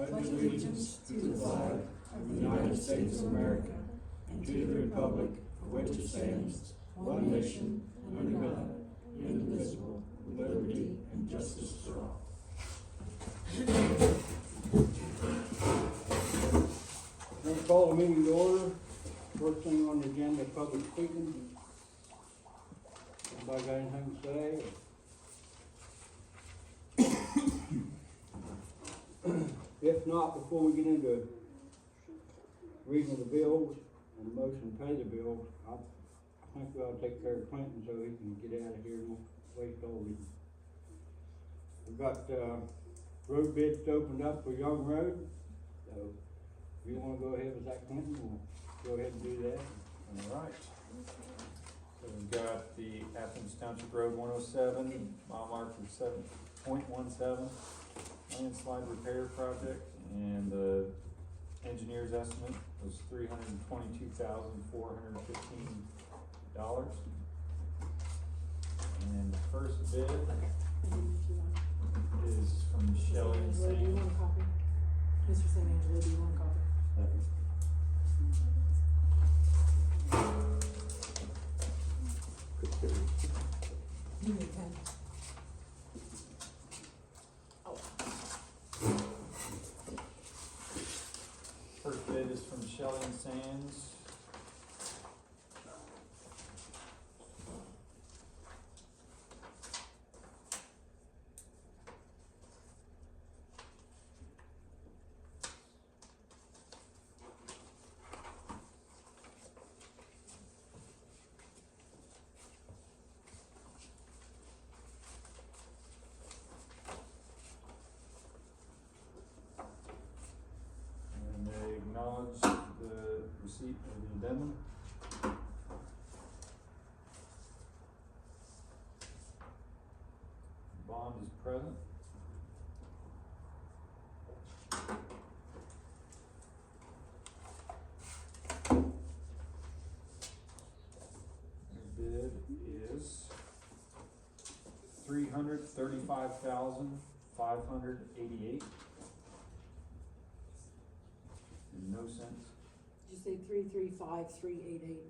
pledge allegiance to the flag of the United States of America and to the republic for which it stands, one nation, under God, indivisible, with liberty and justice for all. We're going to call the meeting to order. First thing on the agenda, public speaking. Anybody got anything to say? If not, before we get into reading of the bills and the motion to pay the bills, I think we ought to take care of Clinton so he can get out of here and won't waste all these. We've got road bids opened up for Young Road, so if you want to go ahead with that, Clinton, we'll go ahead and do that. All right. So we've got the Athens Township Road 107, mile marker 7.17, landslide repair project, and the engineer's estimate was $322,415. And the first bid is from Shelley and Angela, do you want a copy? Mr. St. Angela, do you want a copy? You need a pen. Oh. First bid is from Shelley and Sands. And they acknowledge the receipt of the addendum. Bond is present. Their bid is $335,588. No cents. Did you say 335,388?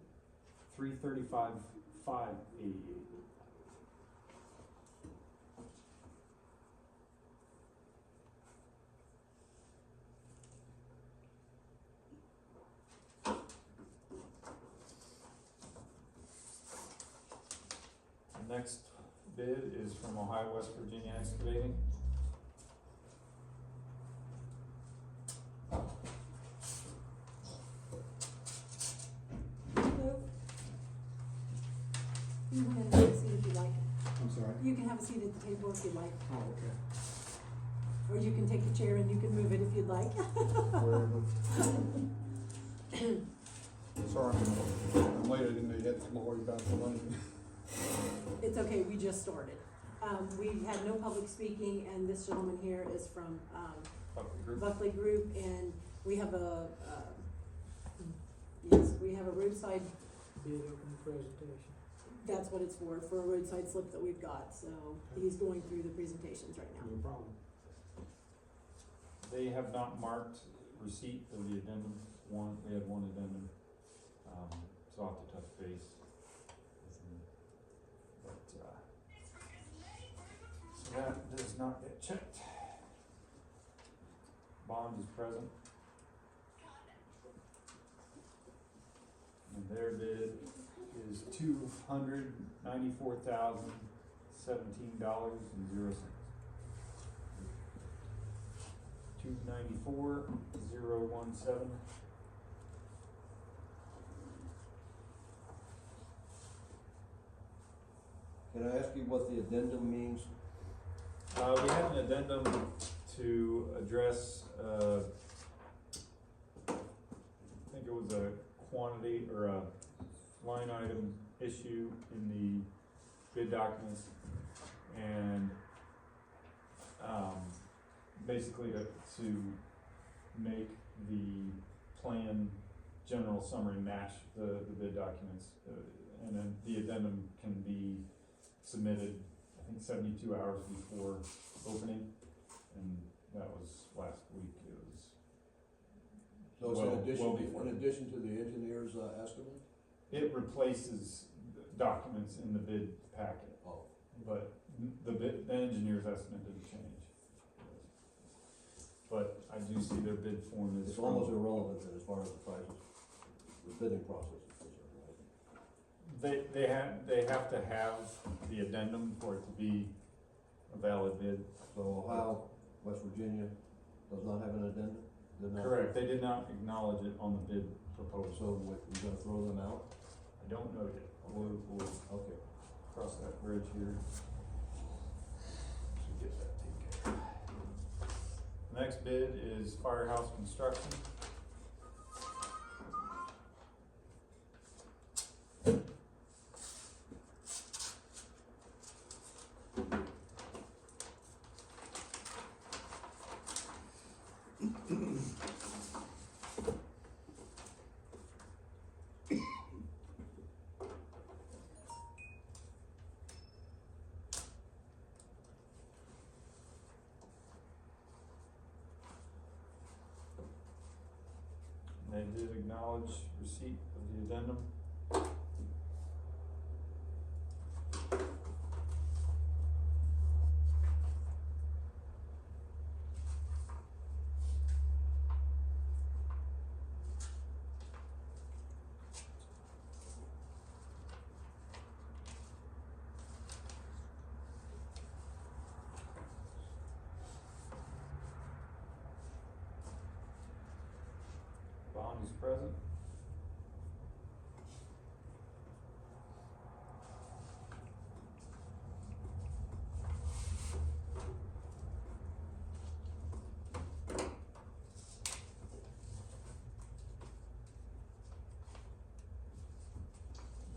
335,588. The next bid is from Ohio West Virginia Excavating. You can have a seat if you like. I'm sorry? You can have a seat at the table if you'd like. Oh, okay. Or you can take the chair and you can move it if you'd like. Wherever. Sorry, I'm late, I didn't know you had to come all the way back to London. It's okay, we just started. We had no public speaking, and this gentleman here is from, Buckley Group, and we have a, we have a roadside, Bid open presentation. that's what it's for a roadside slip that we've got, so he's going through the presentations right now. No problem. They have not marked receipt of the addendum. We had one addendum, so I'll have to touch base with them. But, so that does not get checked. Bond is present. And their bid is $294,017.00. $294,017. Can I ask you what the addendum means? We had an addendum to address, I think it was a quantity or a line item issue in the bid documents, and basically to make the plan general summary match the bid documents, and then the addendum can be submitted, I think 72 hours before opening, and that was last week. It was So it's well before. in addition to the engineer's, estimate? It replaces documents in the bid packet, Oh, but the engineer's estimate didn't change. But I do see their bid form is it's from. almost irrelevant then as far as the prices, the bidding process is concerned, right? They have to have the addendum for it to be a valid bid. So Ohio, West Virginia does not have an addendum? Did not- Correct, they did not acknowledge it on the bid proposal. So what, you gonna throw them out? I don't know yet, we'll Okay. cross that bridge here. Should get that taken care of. Next bid is firehouse construction. They did acknowledge receipt of the addendum. Bond is present.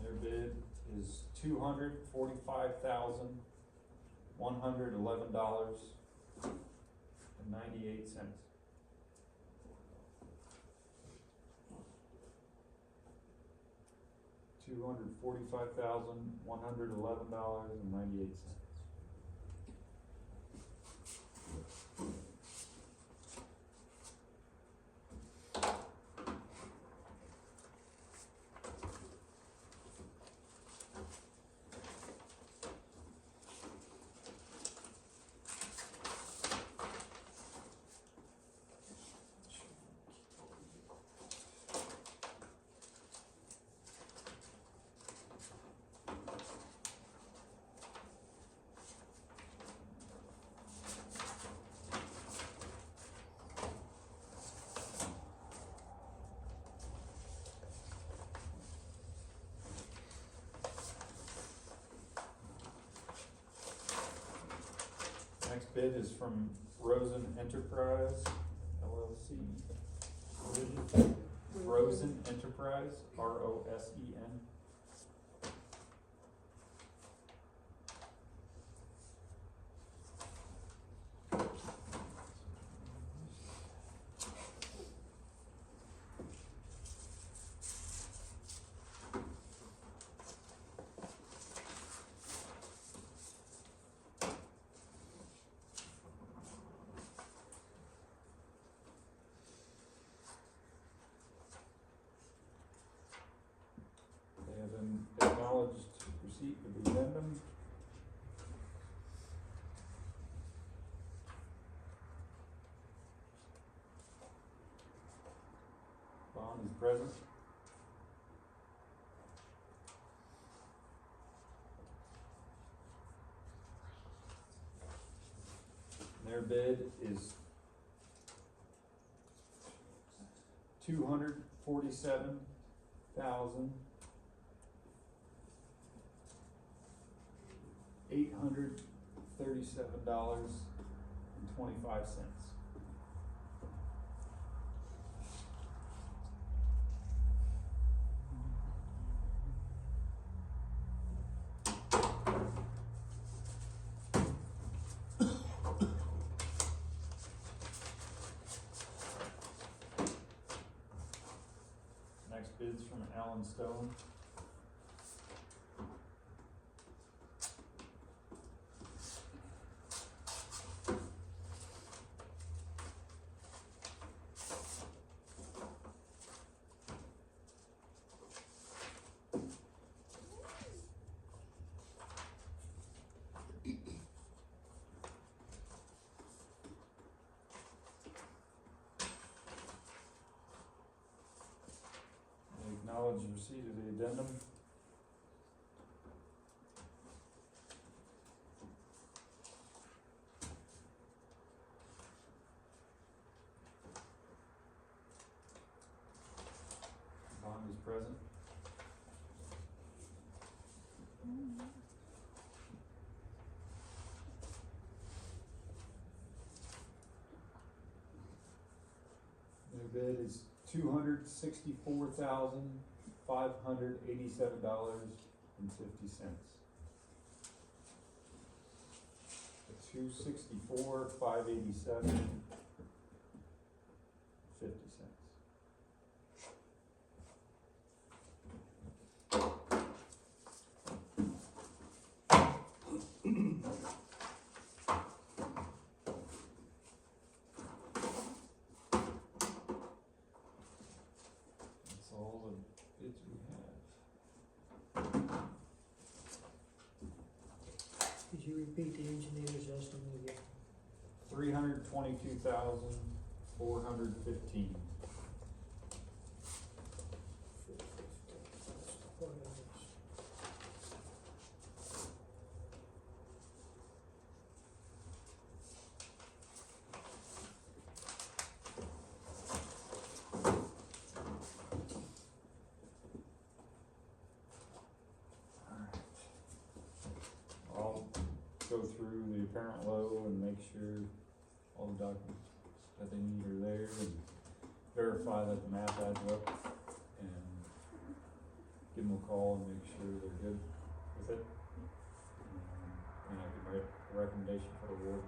Their bid is $245,111.98. $245,111.98. Next bid is from Rosen Enterprise LLC. What is it? Rosen Enterprise, ROSEN. They have an acknowledged receipt of the addendum. Bond is present. Their bid is $247,837.25. Next bid's from Alan Stone. acknowledge the receipt of the addendum. Bond is present. Their bid is $264,587.50. $264,587.50. That's all the bids we have. Could you repeat the engineer's estimate again? $322,415. What is this? I'll go through the apparent low and make sure all the documents that they need are there and verify that the math adds up and give them a call and make sure they're good with it. And I can write a recommendation for award.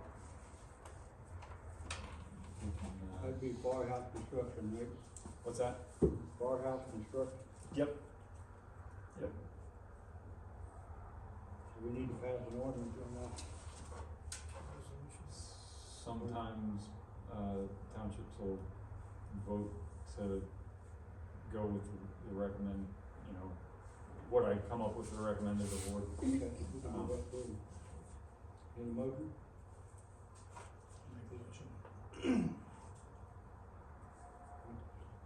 We can, That'd be firehouse construction, right? what's that? Firehouse construction. Yep. So we need to pass an ordinance on that. Sometimes, townships will vote to go with the recommend, you know, what I come up with the recommended award. Okay, we can do that too. Any motion?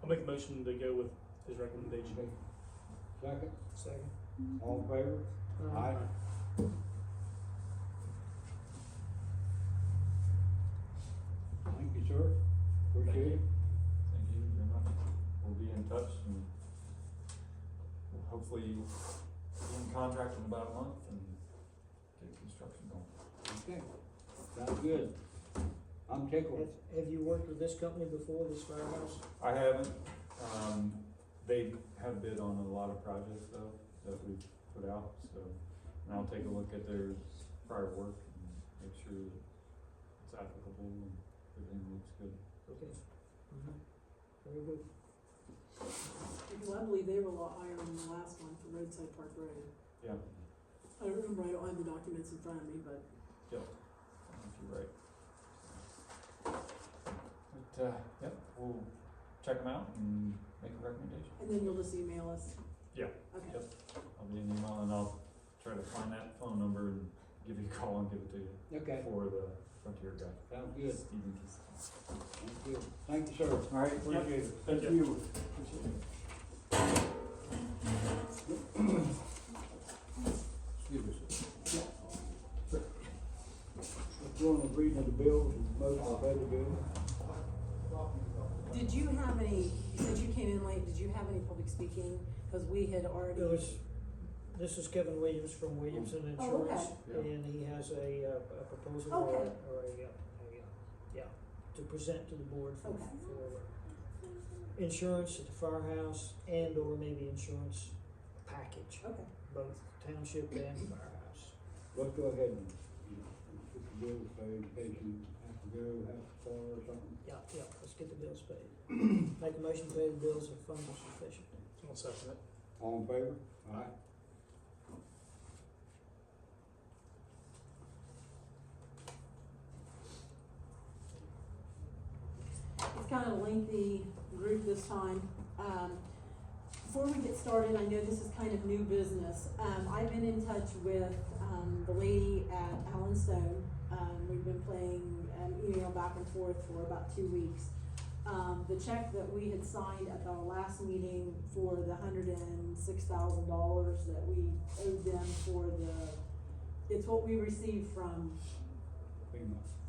I'll make a motion to go with his recommendation. Okay. Second, Second. all in favor? Aye. Thank you, sir. Appreciate it. Thank you very much. We'll be in touch and we'll hopefully be in contract in about a month and get construction going. Okay, sounds good. I'm tickled. Have you worked with this company before, this firehouse? I haven't, they have bid on a lot of projects though, that we've put out, so, and I'll take a look at their prior work and make sure that it's applicable and everything looks good. Okay. Very good. Because I believe they were a lot higher than the last one for Roadside Park Road. Yeah, I don't remember, I don't have the documents in front of me, but yep, I think you're right. But, yep, we'll check them out and make a recommendation. and then you'll just email us. Yeah. Okay. Yep. I'll be an email and I'll try to find that phone number and give you a call and give it to you Okay, for the Frontier guy. sounds good. Stephen Keith. Thank you. Thank you, sir. All right, Appreciate it. thank you. Appreciate it. Excuse me, sir. Let's go on the reading of the bills and motion to pay the bill. Did you have any, since you came in late, did you have any public speaking? Cause we had already. This is Kevin Williams from Williamson Oh, okay. Insurance, and he has a proposal Okay. to present to the board for Okay. insurance at the firehouse and or maybe insurance package, Okay. both township and firehouse. Let's go ahead and, put the bills paid in case you have to go, have to call or something. Yeah, let's get the bills paid. Make a motion to pay the bills if funds are sufficient. I'll second it. All in favor? Aye. It's kind of a lengthy group this time. Before we get started, I know this is kind of new business. I've been in touch with, the lady at Allen Stone. We've been playing, email back and forth for about 2 weeks. The check that we had signed at our last meeting for the $106,000 that we owed them for it's what we received from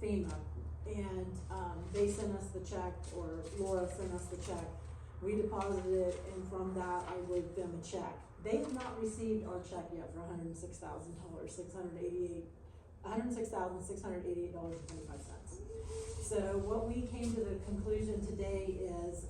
FEMA. And, they sent us the check, or Laura sent us the check. We deposited it, and from that, I wrote them a check. They have not received our check yet for $106,688.25. So what we came to the conclusion today is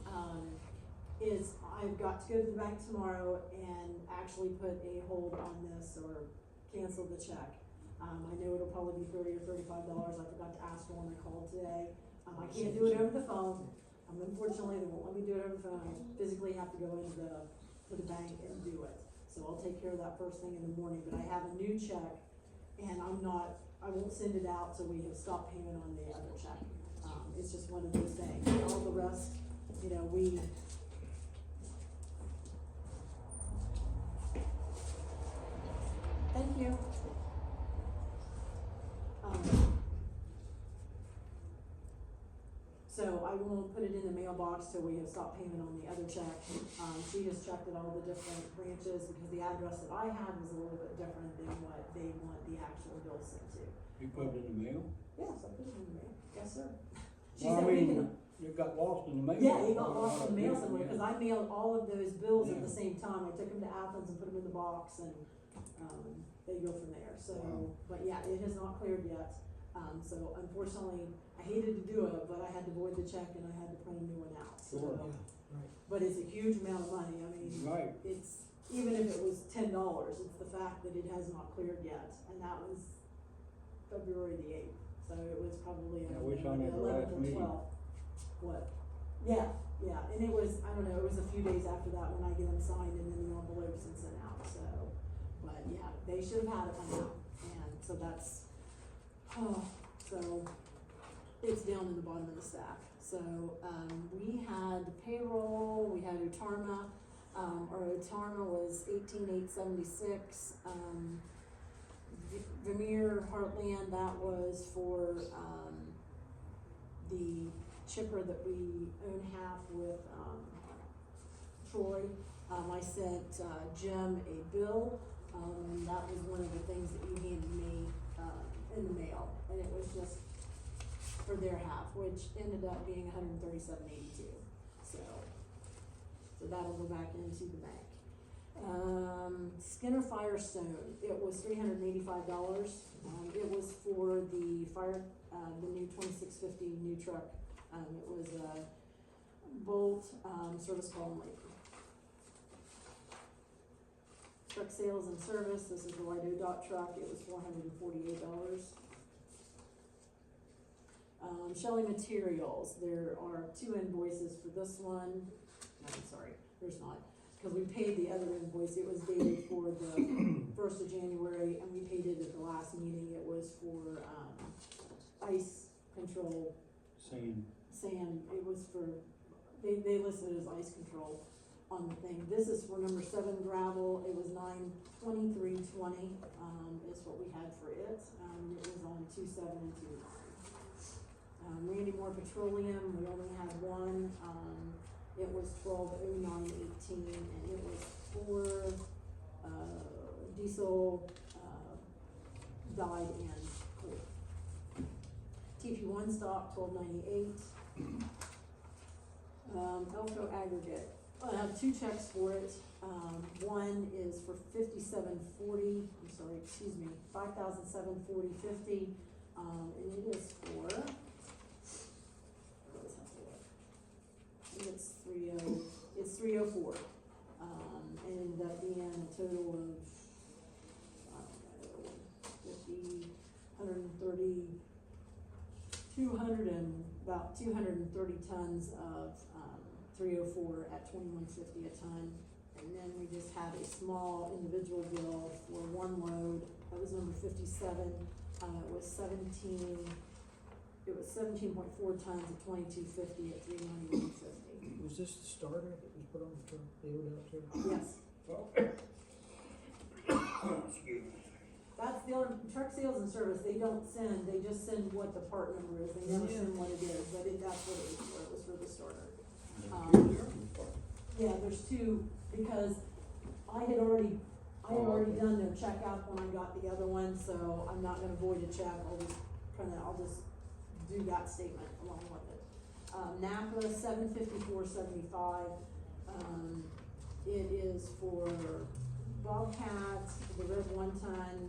I've got to go to the bank tomorrow and actually put a hold on this or cancel the check. I know it'll probably be $30 or $35. I forgot to ask her when I called today. I can't do it over the phone. Unfortunately, they won't let me do it over the phone. I physically have to go into to the bank and do it. So I'll take care of that first thing in the morning, but I have a new check, and I won't send it out till we have stopped payment on the other check. It's just one of those things. All the rest, thank you. So I won't put it in the mailbox till we have stopped payment on the other check. She has checked at all the different branches because the address that I had was a little bit different than what they want the actual bill sent to. You put it in the mail? Yes, I put it in the mail. Yes, sir. She Well, said we can. it got lost in the mail. Yeah, it got lost in the mail somewhere, Yeah. cause I mailed all of those bills at Yeah. the same time. I took them to Athens and put them in the box, and, they go from there, so, Wow. but yeah, it has not cleared yet. So unfortunately, I hated to do it, but I had to void the check and I had to print a new one out, so. Sure. Yeah, right. But it's a huge amount of money, I mean, Right. it's, even if it was $10, it's the fact that it has not cleared yet, and that was February the 8th, so it was probably, Yeah, we the signed it at the 11th last or meeting. 12th. What? Yeah, and it was, I don't know, it was a few days after that when I get them signed and then the envelopes and sent out, so, but yeah, they should have had it by now, and so that's, so it's down in the bottom of the stack. So, we had payroll, we had Utarma, our Utarma was 18,876, Vermeer Heartland, that was for, the chipper that we own half with, Troy. I sent, Jim a bill, and that was one of the things that you handed me, in the mail, and it was just for their half, which ended up being $137.82, so that'll go back into the bank. Skinner Firestone, it was $385, it was for the the new 2650 new truck, it was a Bolt, service call and labor. Truck sales and service, this is the Lido Dot truck, it was $448. Shelley Materials, there are 2 invoices for this one. No, I'm sorry, there's not, because we paid the other invoice, it was dated for the 1st of January, and we paid it at the last meeting, it was for, ice control, sand, it was for, they listed it as ice control on the thing. This is for number 7 gravel, it was $923.20, is what we had for it. It was on 2/7 and 2/9. Randy Moore Petroleum, we only had one, it was $1209.18, and it was for, diesel, dyed and coal. TP One Stop, $1298. Elko Aggregate, I have 2 checks for it. One is for $5,740, $5,740.50, and it is for, let's have a look. I think it's 304, and it ended up being a total of, I don't know, about 230 tons of, 304 at $21.50 a ton. And then we just had a small individual bill for 1 load, that was number 57, it was 17.4 tons at $22.50 at $391.50. Was this the starter that was put on the truck, the old out there? Yes, Excuse me. that's the only, truck sales and service, they just send what the part number is, they never Yeah. send what it is, but that's what it was for the starter. Two there? Yeah, there's two, because I had already done their checkout when I got the other one, so I'm not gonna void a check, I'll just do that statement along with it. Napa, $754.75, it is for Bobcat, the red 1-ton,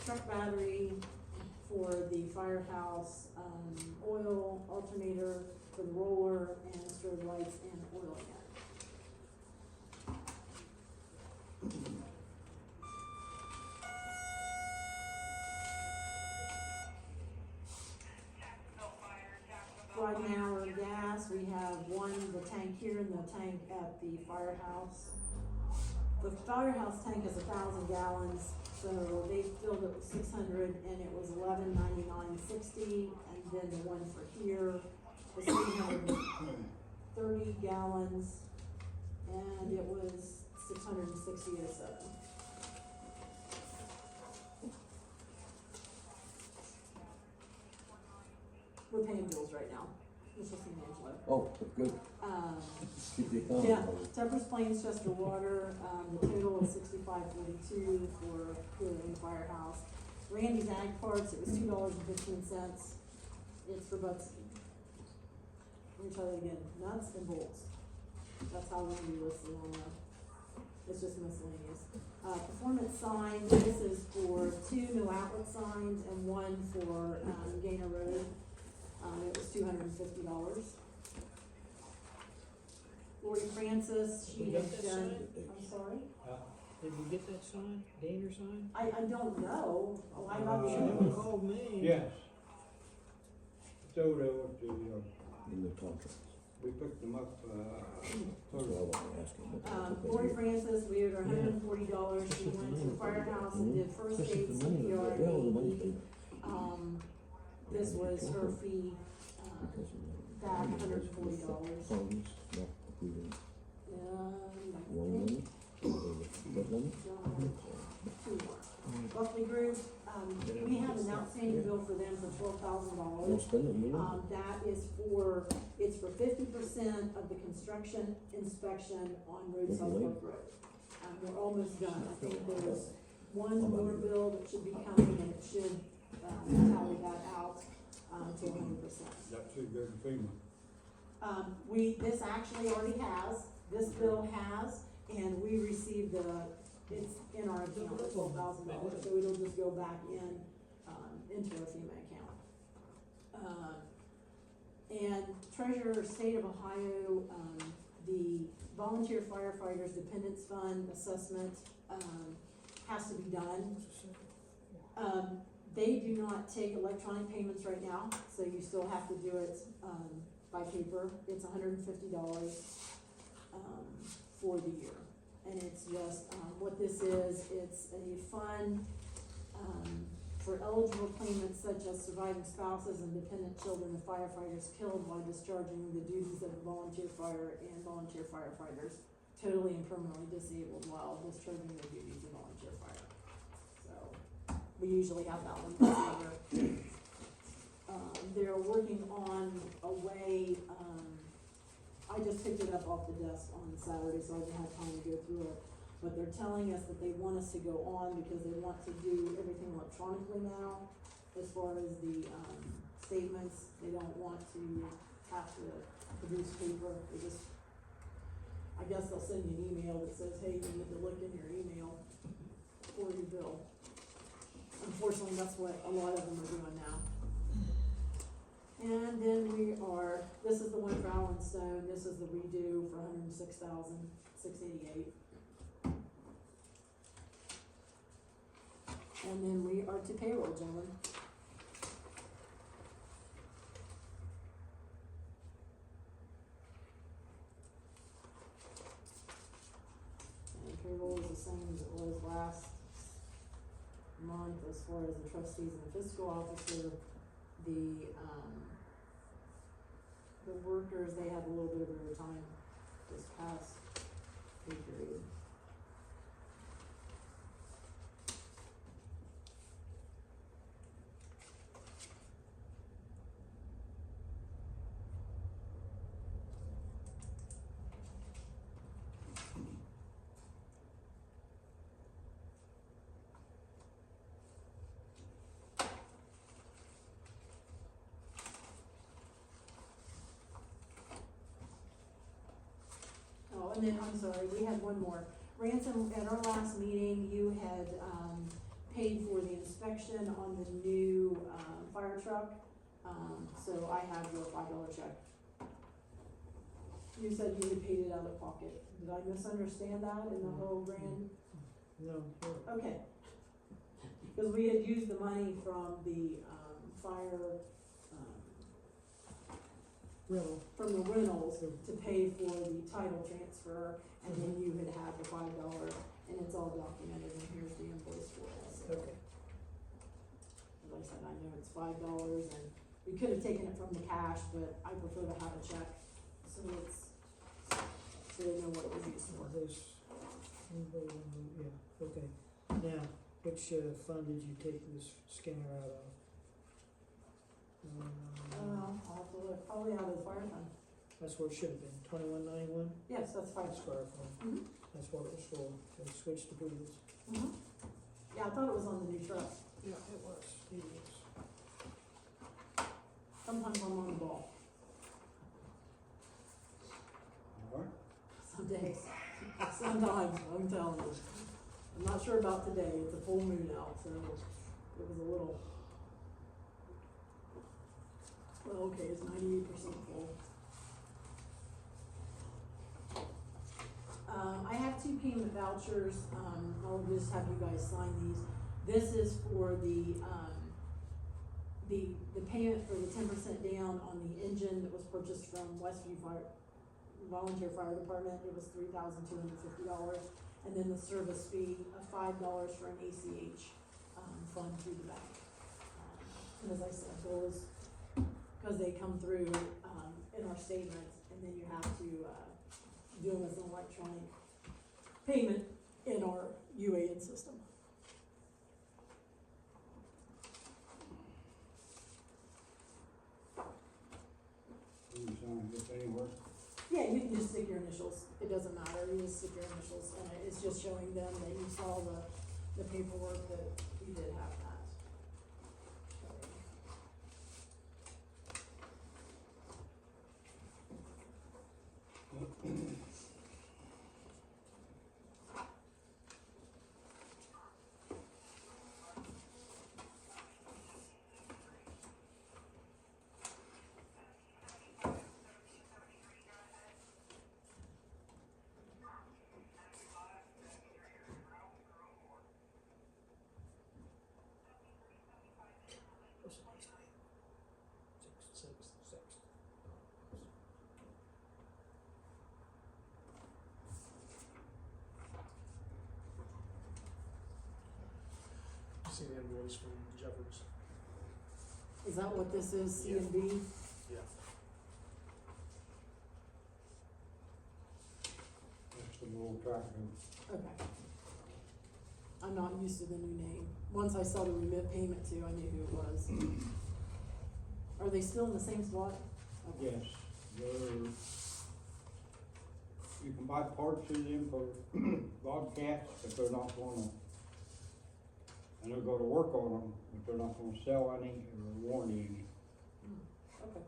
truck battery for the firehouse, oil alternator for the roller, and strobe lights and oil again. Right now, our gas, we have the tank here and the tank at the firehouse. The firehouse tank is 1,000 gallons, so they filled it with 600, and it was $11.99.60, and then the one for here was 330 gallons, and it was $660.07. We're paying bills right now. This is from Angelo. Oh, good. Keep the economy Yeah, going. Temperance Plains, Chester Water, the total is $65.42 for cooler in the firehouse. Randy's Ag Parts, it was $2.15. It's for butts. Let me try that again, nuts and bolts. That's how Randy lists it on there. It's just miscellaneous. Performance signs, this is for 2 no outlet signs and 1 for, Gainer Road. It was $250. Lori Francis, she We got had that done, sign? I'm sorry? Did we get that sign, Gainer sign? I don't know. Oh, I got the Someone called me. Yes. It's over there with the, In the contract. we picked them up, That's what I was asking. but that's okay. Lori Francis, we owed her $140. She went to the firehouse and did first This is aid, the money, CPR, yeah, all the money's and paid. this was her fee, Because of back the- $140. Funds not approving one And, money, that money? two more. Buckley Group, we have an outstanding bill for them for Don't $12,000. spend it, you know? That is it's for 50% of the construction inspection on Road South Park Road. We're almost done. I think there's one more bill that should be coming, and it should, tally that out, to 100%. that should go to FEMA. This actually already has, this bill has, and we received it's in our account, the $12,000, so it'll just go back into our FEMA account. And Treasurer State of Ohio, the Volunteer Firefighters Dependents Fund assessment, has to be done. They do not take electronic payments right now, so you still have to do it, by paper. It's $150, for the year. And it's just, what this is, it's a fund, for eligible claimants such as surviving spouses and dependent children of firefighters killed while discharging the duties of volunteer fire and volunteer firefighters totally and permanently disabled while discharging their duties of volunteer fire. So, we usually have that one this year. They're working on a way, I just picked it up off the desk on Saturday, so I didn't have time to go through it. But they're telling us that they want us to go on because they want to do everything electronically now. As far as the, statements, they don't want to have to produce paper. They just, I guess they'll send you an email that says, hey, you need to look in your email for your bill. Unfortunately, that's what a lot of them are doing now. And then this is the one for Allen Stone, this is the redo for $106,688. And then we are to payroll, gentlemen. And payroll is the same as it was last month as far as the trustees and the fiscal officer. The workers, they had a little bit of overtime this past pay period. and then, I'm sorry, we had one more. Ransom, at our last meeting, you had, paid for the inspection on the new, fire truck. So I have your $5 check. You said you had paid it out of pocket. Did I misunderstand that in the whole grand? No, sure. Okay. Cause we had used the money from the, fire, Rental. from the rentals to pay for the title transfer, and then you had had the $5, and it's all documented, and here's the invoice for it, so. Okay. As I said, I know it's $5, and we could have taken it from the cash, but I prefer to have a check, so it's, so they know what it was used for. This, anybody wanna move? Yeah, okay. Now, which, fund did you take this scanner out of? I'll have to look, probably out of the fire fund. That's where it should have been, 2191? Yes, that's fire That's fund. fire fund. Mhm. That's what it was for. They switched to previous. Mhm. Yeah, I thought it was on the new truck. Yeah, it was. It is. Sometimes I'm on the ball. Alright, Some days. Sometimes, I'm telling you. I'm not sure about today. It's a full moon out, so it was a little. Well, okay, it's 98% full. I have 2 payment vouchers. I'll just have you guys sign these. This is for the payment for the 10% down on the engine that was purchased from Westview Fire, Volunteer Fire Department. It was $3,250. And then the service fee of $5 for an ACH, fund through the bank. And as I said, those, cause they come through, in our statements, and then you have to, do them as an electronic payment in our UAN system. you can sign this anywhere. Yeah, you can just stick your initials, it doesn't matter, you just stick your initials, and it's just showing them that you saw the paperwork that you did have that. What's the next day? 6th. See the invoice from Jeffers. Is that what this is, C and B? Yeah. That's the little tractor. Okay. I'm not used to the new name. Once I saw the remit payment too, I knew who it was. Are they still in the same spot? Okay. Yes, they're, you can buy parts of them for Bobcats, but they're not gonna, and they're gonna work on them, but they're not gonna sell any or warranty any. Okay.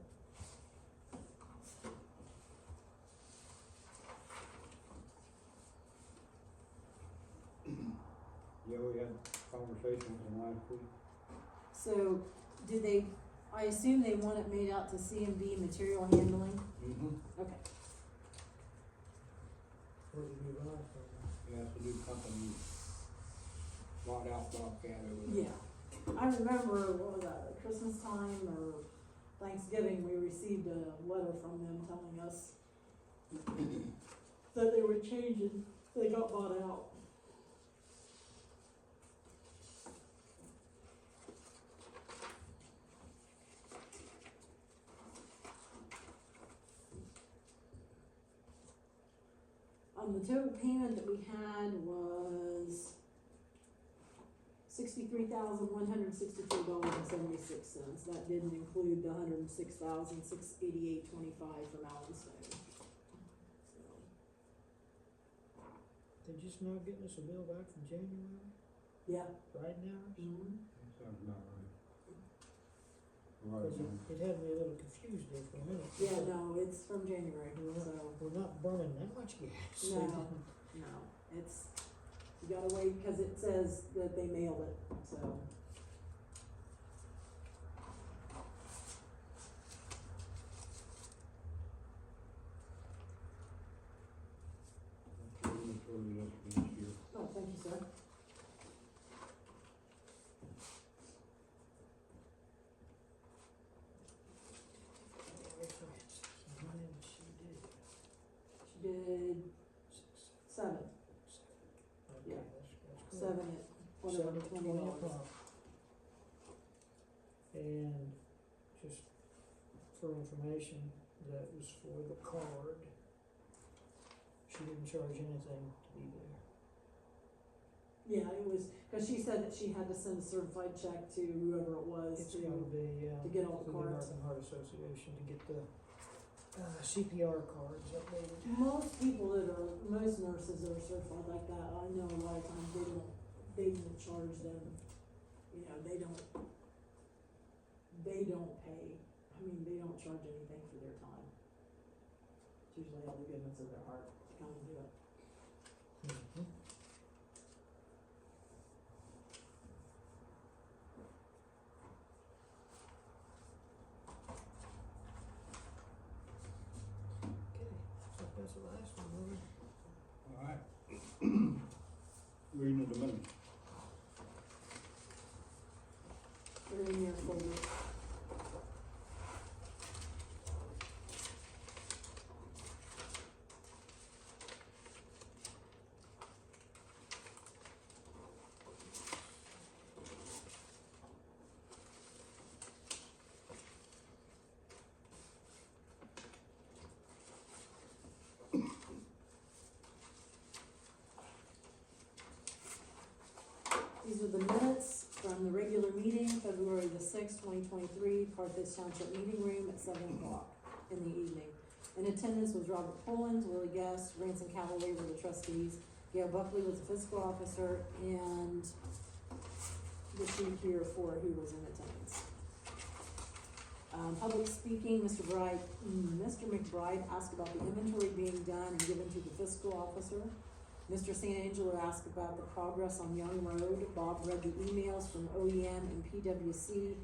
Yeah, we had conversations with them last week. So, did they, I assume they want it made out to C and B material handling? Mm-hmm. Okay. Where did we buy it from? Yeah, it's a new company, bought out Bobcat over there. Yeah. I remember, what was that, at Christmas time or Thanksgiving, we received a letter from them telling us that they were changing, they got bought out. The total payment that we had was $63,163.76. That didn't include the $106,688.25 from Allen Stone. So, They just now getting us a bill back from January, yeah. right now? Mm-hmm. That sounds about right. Cause Right, it had me a little confused there for a minute. Yeah, no, it's from January, so, We're not burning that much gas. No. no, it's, you gotta wait, cause it says that they mailed it, so. Okay, let me throw it up for this year. Oh, thank you, sir. She did seven, Okay, Yeah. that's good. seven at whatever, $20. And just for information, that was for the card. She didn't charge anything to be there. Yeah, it was, cause she said that she had to send a certified check to whoever it was It's gotta be, to get all the through cards. American Heart Association to get the, CPR cards updated. Most people that are, most nurses that are certified like that, I know a lot of times they don't charge them, you know, they don't pay, I mean, they don't charge anything for their time. It's usually out of the goodness of their heart to come and do it. Mhm. Okay, so that's the last one, Lily. Alright. Reading of the minutes. They're in your folder. These are the minutes from the regular meeting, February the sixth, 2023, Carthage Township Meeting Room at 7:00 in the evening. In attendance was Robert Pullins, Willie Guest, Ransom Calloway were the trustees, Gail Buckley was the fiscal officer, and the chief here for who was in attendance. Public speaking, Mr. McBride asked about the inventory being done and given to the fiscal officer. Mr. San Angelo asked about the progress on Young Road. Bob read the emails from OEM and PWC.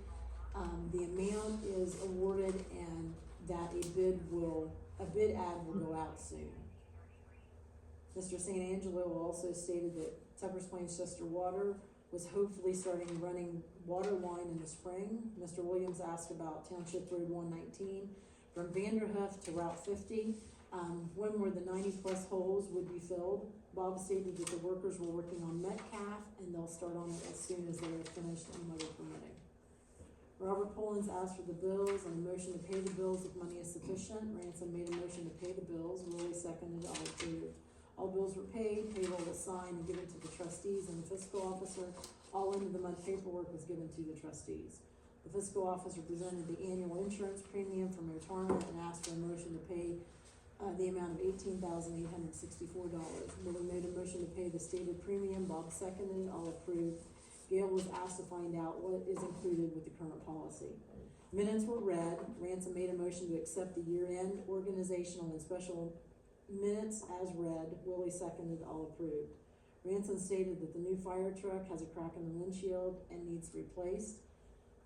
The amount is awarded and that a bid ad will go out soon. Mr. San Angelo also stated that Tucker's Plains Chester Water was hopefully starting running water line in the spring. Mr. Williams asked about Township Road 119 from Vanderhoof to Route 50. When were the 90+ holes would be filled? Bob stated that the workers were working on Metcalf and they'll start on it as soon as they are finished and weather permitting. Robert Pullins asked for the bills and a motion to pay the bills if money is sufficient. Ransom made a motion to pay the bills. Willie seconded, all approved. All bills were paid, payroll was signed and given to the trustees and the fiscal officer. All end of the month paperwork was given to the trustees. The fiscal officer presented the annual insurance premium from retirement and asked for a motion to pay the amount of $18,864. Willie made a motion to pay the stated premium. Bob seconded, all approved. Gail was asked to find out what is included with the current policy. Minutes were read. Ransom made a motion to accept the year-end organizational and special minutes as read. Willie seconded, all approved. Ransom stated that the new fire truck has a crack in the windshield and needs replaced.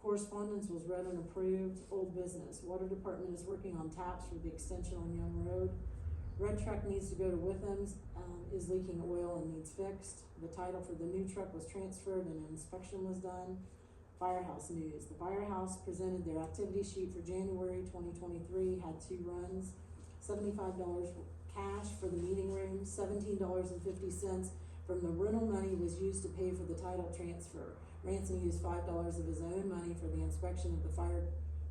Correspondence was read and approved. Old business. Water department is working on taps for the extension on Young Road. Red truck needs to go to Witham's, is leaking oil and needs fixed. The title for the new truck was transferred and an inspection was done. Firehouse news. The firehouse presented their activity sheet for January 2023, had 2 runs. $75 cash for the meeting room, $17.50 from the rental money was used to pay for the title transfer. Ransom used $5 of his own money for the inspection of the fire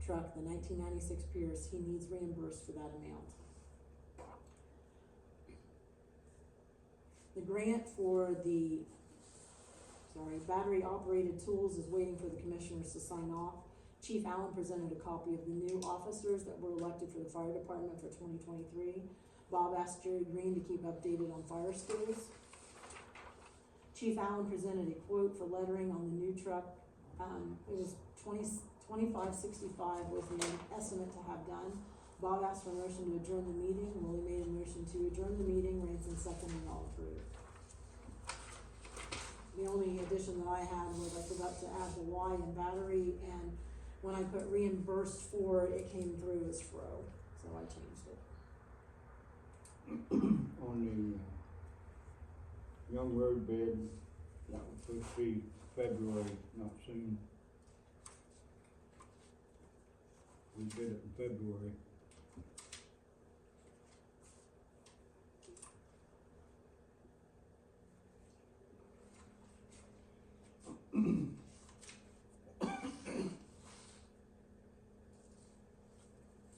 truck, the 1996 Pierce. He needs reimbursed for that amount. The grant for the, battery operated tools is waiting for the commissioners to sign off. Chief Allen presented a copy of the new officers that were elected for the fire department for 2023. Bob asked Jerry Green to keep updated on fire schools. Chief Allen presented a quote for lettering on the new truck. It was $25.65 was the estimate to have done. Bob asked for a motion to adjourn the meeting, Willie made a motion to adjourn the meeting, Ransom seconded, and all approved. The only addition that I had was I forgot to add the Y in battery, and when I put reimbursed for, it came through as fro, so I changed it. On the, Young Road bid, that was supposed to be February, not soon. We bid it in February.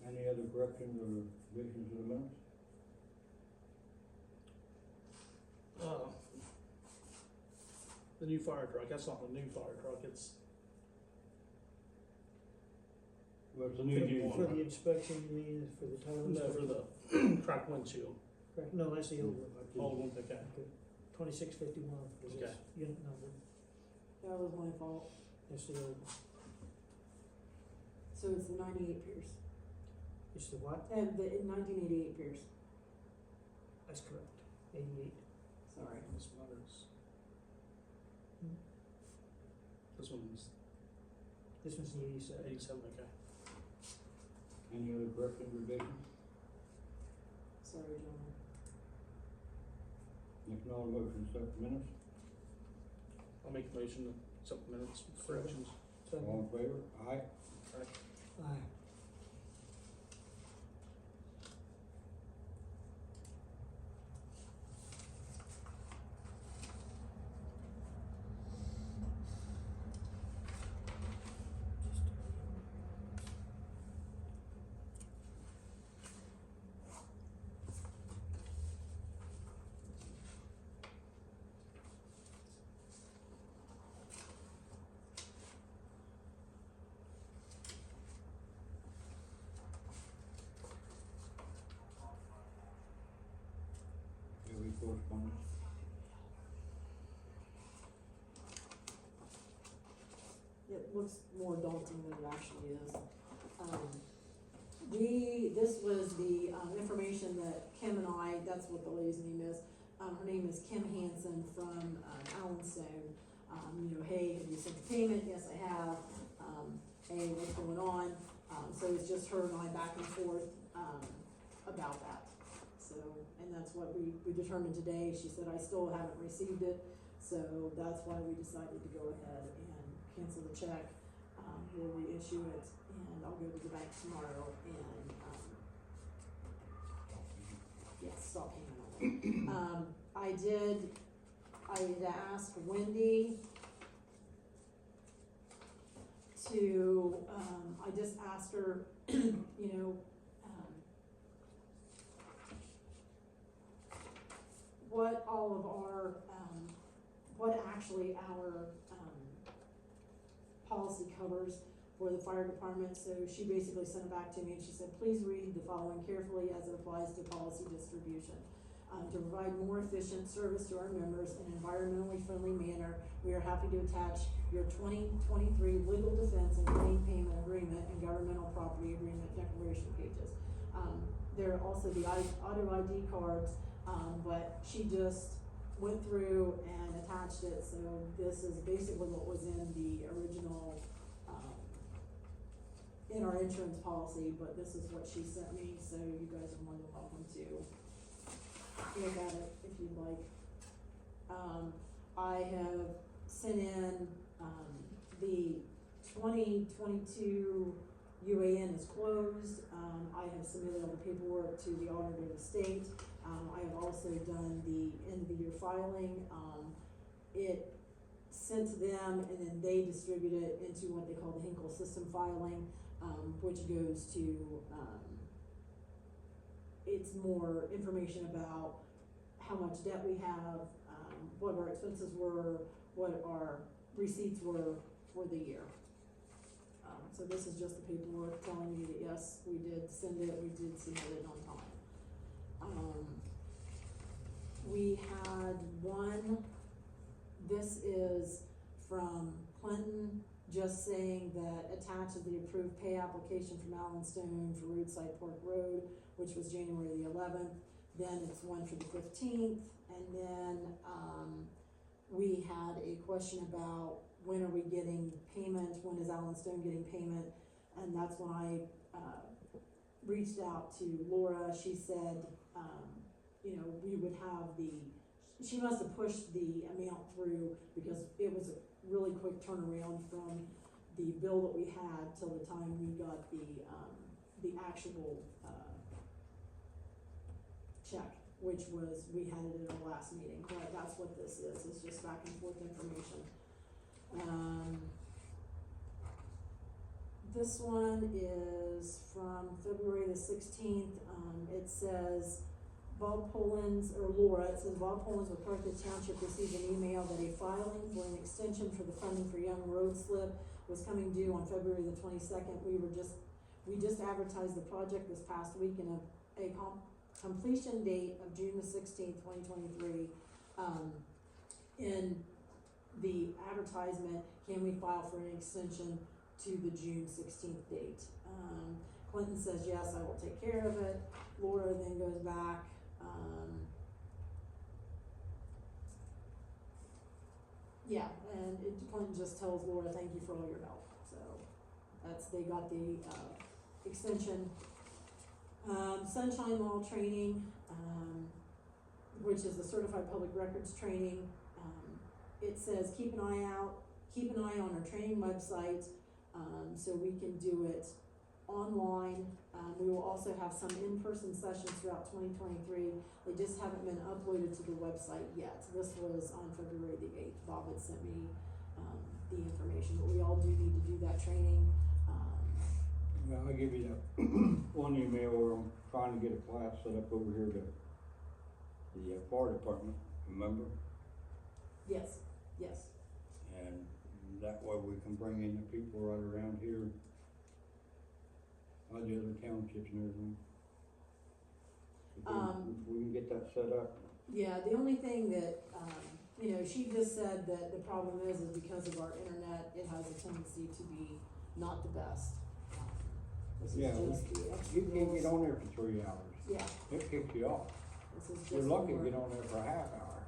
Any other corrections or revisions to the minutes? The new fire truck, that's not the new fire truck, it's, Well, it's a new February. use. For the inspection, you mean, for the tire no, for inspection? the cracked windshield, Correct. No, that's the old one. old one, okay. Okay. 2651 is Okay. its unit number. That was my fault, That's the old one. so it's the 98 Pierce, It's the what? and the 1988 Pierce, That's correct. 88. sorry. This one is, Hmm. this one's This one's the 87. 87, okay. Any other corrections or revisions? Sorry, gentlemen. If not, a motion to accept the minutes. I'll make the motion to accept the minutes with corrections. Second. All in favor? Aye. Aye. Any correspondence? It looks more daunting than it actually is. This was the, information that Kim and I, that's what the lady's name is, her name is Kim Hansen from, Allenstone. Hey, have you sent the payment? Yes, I have. Hey, what's going on? So it's just her and I back and forth, about that. So, and that's what we determined today. She said, I still haven't received it, so that's why we decided to go ahead and cancel the check. We'll reissue it, and I'll go to the bank tomorrow and, yes, stop payment on it. I had asked Wendy to, I just asked her, what all of our, what actually our, policy covers for the fire department. So she basically sent it back to me and she said, please read the following carefully as it applies to policy distribution. To provide more efficient service to our members in an environmentally friendly manner, we are happy to attach your 2023 legal defense and claim payment agreement and governmental property agreement declaration pages. There are also the auto ID cards, but she just went through and attached it, so this is basically what was in the original, in our insurance policy, but this is what she sent me, so you guys are more than welcome to look at it if you'd like. I have sent in, the 2022 UAN is closed. I have submitted all the paperwork to the auditor of the state. I have also done the end of the year filing. It sent to them and then they distribute it into what they call the Hinkle system filing, which goes to, it's more information about how much debt we have, what our expenses were, what our receipts were for the year. So this is just the paperwork telling you that yes, we did send it, we did submit it on time. We had one, this is from Clinton just saying that attaches the approved pay application from Allen Stone for Roadside Park Road, which was January the 11th. Then it's one for the 15th, and then, we had a question about when are we getting payment, when is Allen Stone getting payment? And that's when I, reached out to Laura. She said, you know, we would have she must have pushed the amount through because it was a really quick turnaround from the bill that we had till the time we got the actual, check, which was, we had it at our last meeting, but that's what this is, it's just back and forth information. This one is from February the 16th, it says, Bob Polans, or Laura, it says Bob Polans with Carthage Township received an email that a filing for an extension for the funding for Young Road Slip was coming due on February the 22nd. We just advertised the project this past week in a completion date of June the 16th, 2023. In the advertisement, can we file for an extension to the June 16th date? Clinton says, yes, I will take care of it. Laura then goes back, yeah, and Clinton just tells Laura, thank you for all your help. So they got the, extension. Sunshine Law training, which is the Certified Public Records training. It says keep an eye on our training website, so we can do it online. We will also have some in-person sessions throughout 2023. They just haven't been uploaded to the website yet. This was on February the 8th. Bob had sent me the information, but we all do need to do that training. Well, I'll give you that one email where I'm trying to get a class set up over here to the fire department, remember? Yes, yes. And that way we can bring in the people right around here, all the other townships and everything. If we can get that set up. Yeah, the only thing that, you know, she just said that the problem is because of our internet, it has a tendency to be not the best. This is Yeah, just the extra You can't rules. get on there for 3 hours. Yeah, It kicks you off. this is just. You're lucky to more- get on there for a half hour.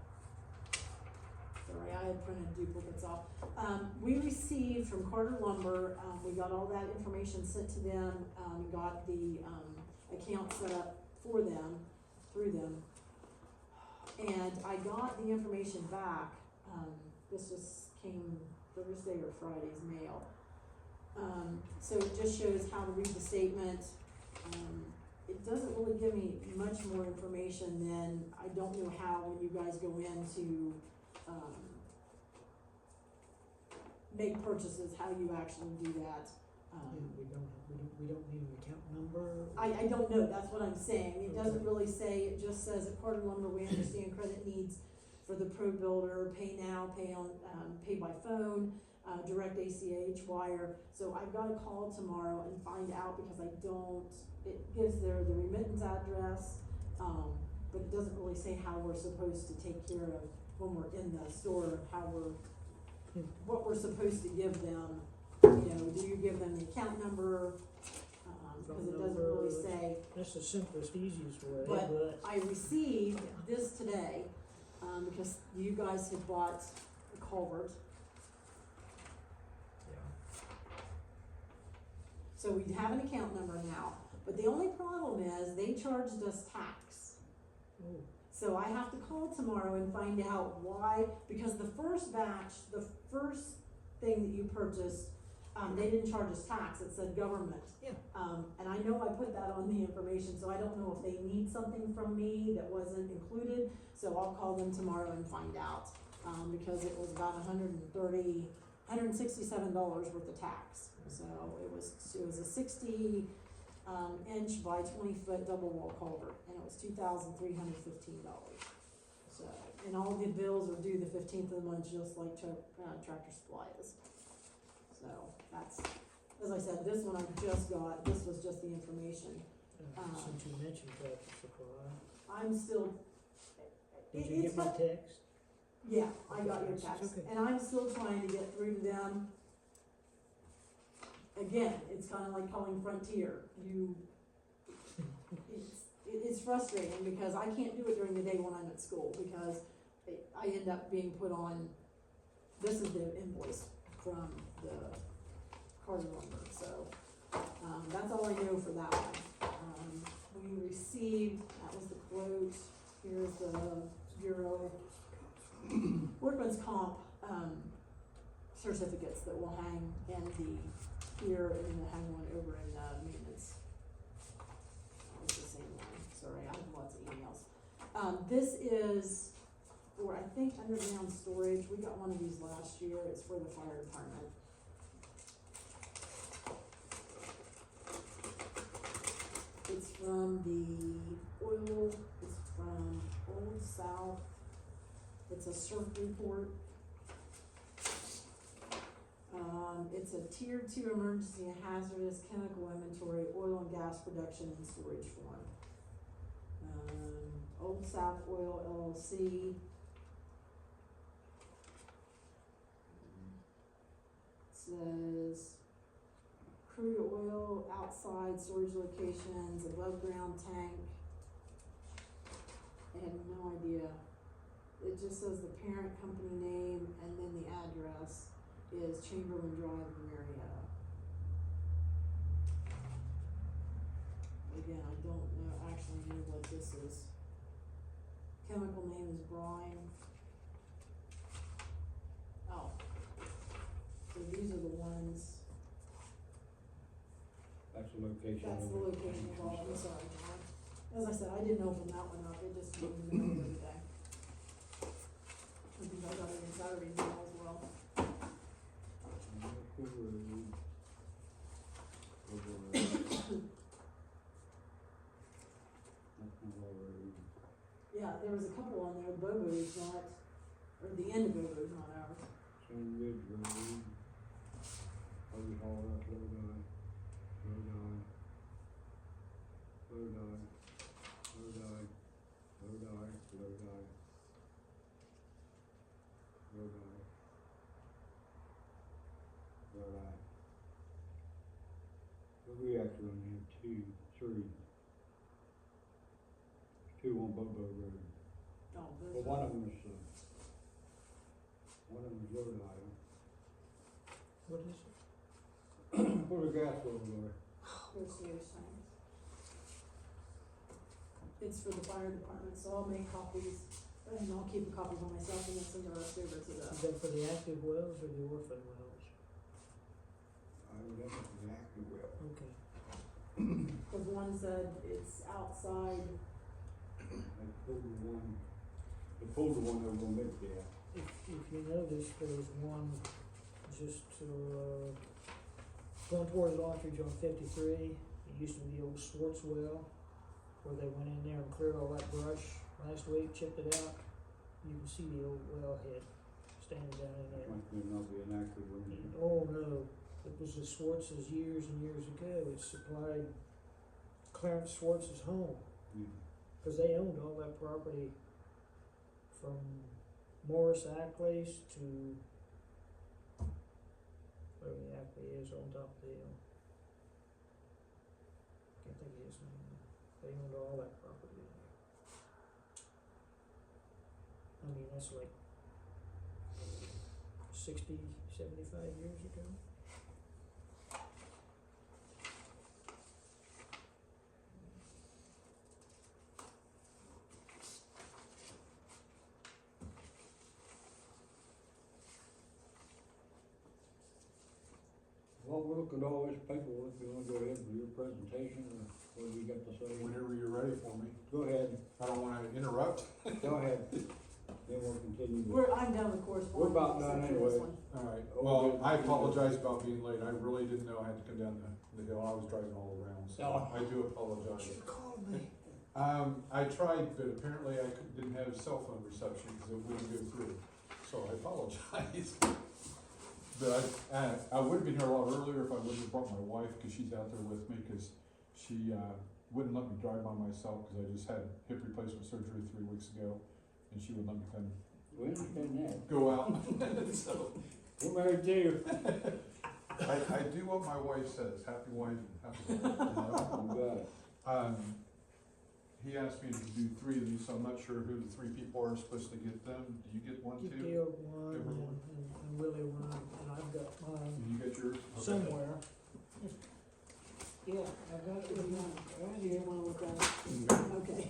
Sorry, I had printed duplicates off. We received from Carter Lumber, we got all that information sent to them, got the, account set up for them, through them. And I got the information back, this just came Thursday or Friday's mail. So it just shows how to read the statement. It doesn't really give me much more information than, I don't know how, when you guys go into, make purchases, how you actually do that. We don't need an account number. I don't know, that's what I'm saying, it doesn't really say, it just says at Carter Lumber, we understand credit needs for the pro builder, pay now, pay on, pay by phone, direct ACH wire. So I've gotta call tomorrow and find out, because I don't, it gives the remittance address, but it doesn't really say how we're supposed to take care of when we're in the store, what we're supposed to give them. You know, do you give them the account number? Because it doesn't really say. That's the simplest, easiest way, But but. I received this today, because you guys had bought a culvert, Yeah. so we have an account number now. But the only problem is, they charged us tax. Oh, So I have to call tomorrow and find out why, because the first batch, the first thing that you purchased, they didn't charge us tax, it said government. Yeah. And I know I put that on the information, so I don't know if they need something from me that wasn't included, so I'll call them tomorrow and find out. Because it was about $167 worth of tax. So it was a 60, inch by 20-foot double wall culvert, and it was $2,315. So, and all the bills are due the 15th of the month, just like Tractor Supply is. So that's, as I said, this one I just got, this was just the information. Since you mentioned Tractor Supply, I'm still, did you get my text? yeah, I got your Okay, text, okay. and I'm still trying to get through to them. again, it's kinda like calling Frontier, it's frustrating because I can't do it during the day when I'm at school, because I end up being put on, this is the invoice from the Carter lumber, so, that's all I know for that one. We received, that was the quote, here's the Bureau, Workman's Comp, certificates that will hang in here, and then hang one over in, maintenance. It's the same one, sorry, I have lots of emails. This is for, I think, underground storage, we got one of these last year, it's for the fire department. It's from the oil, it's from Old South, it's a surf report. It's a tier 2 emergency and hazardous chemical inventory, oil and gas production and storage form. Old South Oil LLC. Says crude oil outside storage locations, above ground tank. I have no idea. It just says the parent company name and then the address is Chamberlain Drive, Marietta. Again, I don't actually know what this is. Chemical name is brine. Oh. So these are the ones, That's the location. that's the location of all, I'm sorry, John. As I said, I didn't open that one up, it just came in the mail the other day. I think I got it in Saturday mail as well. Yeah, there was a couple on there, Bobo's not, or the end of Bobo's not ours. Sand Ridge Road, Holy Hall, Lodi, Lodi, Lodi, Lodi, Lodi, Lodi, Lodi, Lodi. But we actually only have three. Two on Bobo Road. Oh, those Well, are- one of them is Lodi. What is it? Where's the gas over there? There's those things. It's for the fire department, so I'll make copies, and I'll keep a copy for myself and then send the rest over to Is the, that for the active wells or the orphan wells? I would have to be active well. Okay. cause one said it's outside, They pulled the one over on Midday. If you notice, there's one just, going towards Lockridge on 53, it used to be the old Swartz well, where they went in there and cleared all that brush last week, chipped it out. You can see the old well head standing down in there. Might be not be an active one. And, oh no, it was the Swartz's years and years ago. It supplied Clarence Swartz's home, Yeah. cause they owned all that property from Morris Ackley's to whatever the Ackley is on top of the hill. Can't think of his name. They owned all that property there. I mean, that's like 60, 75 years ago. Well, we're looking at all this paperwork. You wanna go ahead with your presentation or what do you got to say? Whenever you're ready for me. Go ahead, I don't wanna interrupt. go ahead. Then we'll continue. I'm done with correspondence. We're about done except for this anyway. one. Alright, well, I apologize about being late. I really didn't know I had to come down the hill. I was driving all around, so Oh. I do apologize. Called me. I tried, but apparently I didn't have cell phone reception because it wouldn't go through, so I apologize. But I would have been here a lot earlier if I wouldn't have brought my wife, cause she's out there with me, cause she, wouldn't let me drive by myself, cause I just had hip replacement surgery 3 weeks ago, and she wouldn't let me come We understand that. go out, so. We're married too. I do what my wife says, happy wife, happy life, you know? You got it. He asked me to do 3 of these, so I'm not sure who the 3 people are supposed to get them. Do you get one Give too? Gail one Give her one. and Willie one, and I've got mine And you get yours? Okay. somewhere. Yeah, I've got it right You here. wanna look at it? Okay.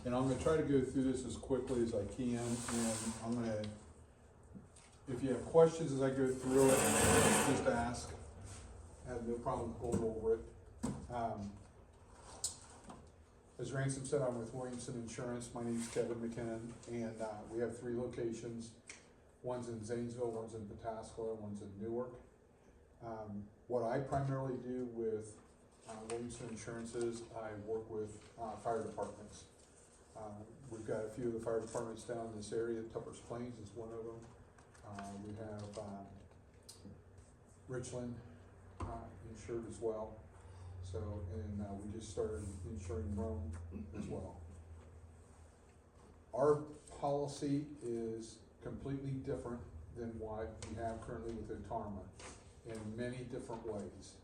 And I'm gonna try to go through this as quickly as I can, and I'm gonna, if you have questions as I go through it, just ask. I have no problem going over it. As Ransom said, I'm with Williamson Insurance. My name's Kevin McKinnon, and we have 3 locations. One's in Zanesville, one's in Pataskala, one's in Newark. What I primarily do with Williamson Insurance is I work with fire departments. We've got a few of the fire departments down in this area. Tupper's Plains is one of them. We have Richland insured as well. So, and we just started insuring Rome as well. Our policy is completely different than what we have currently with Otarma in many different ways.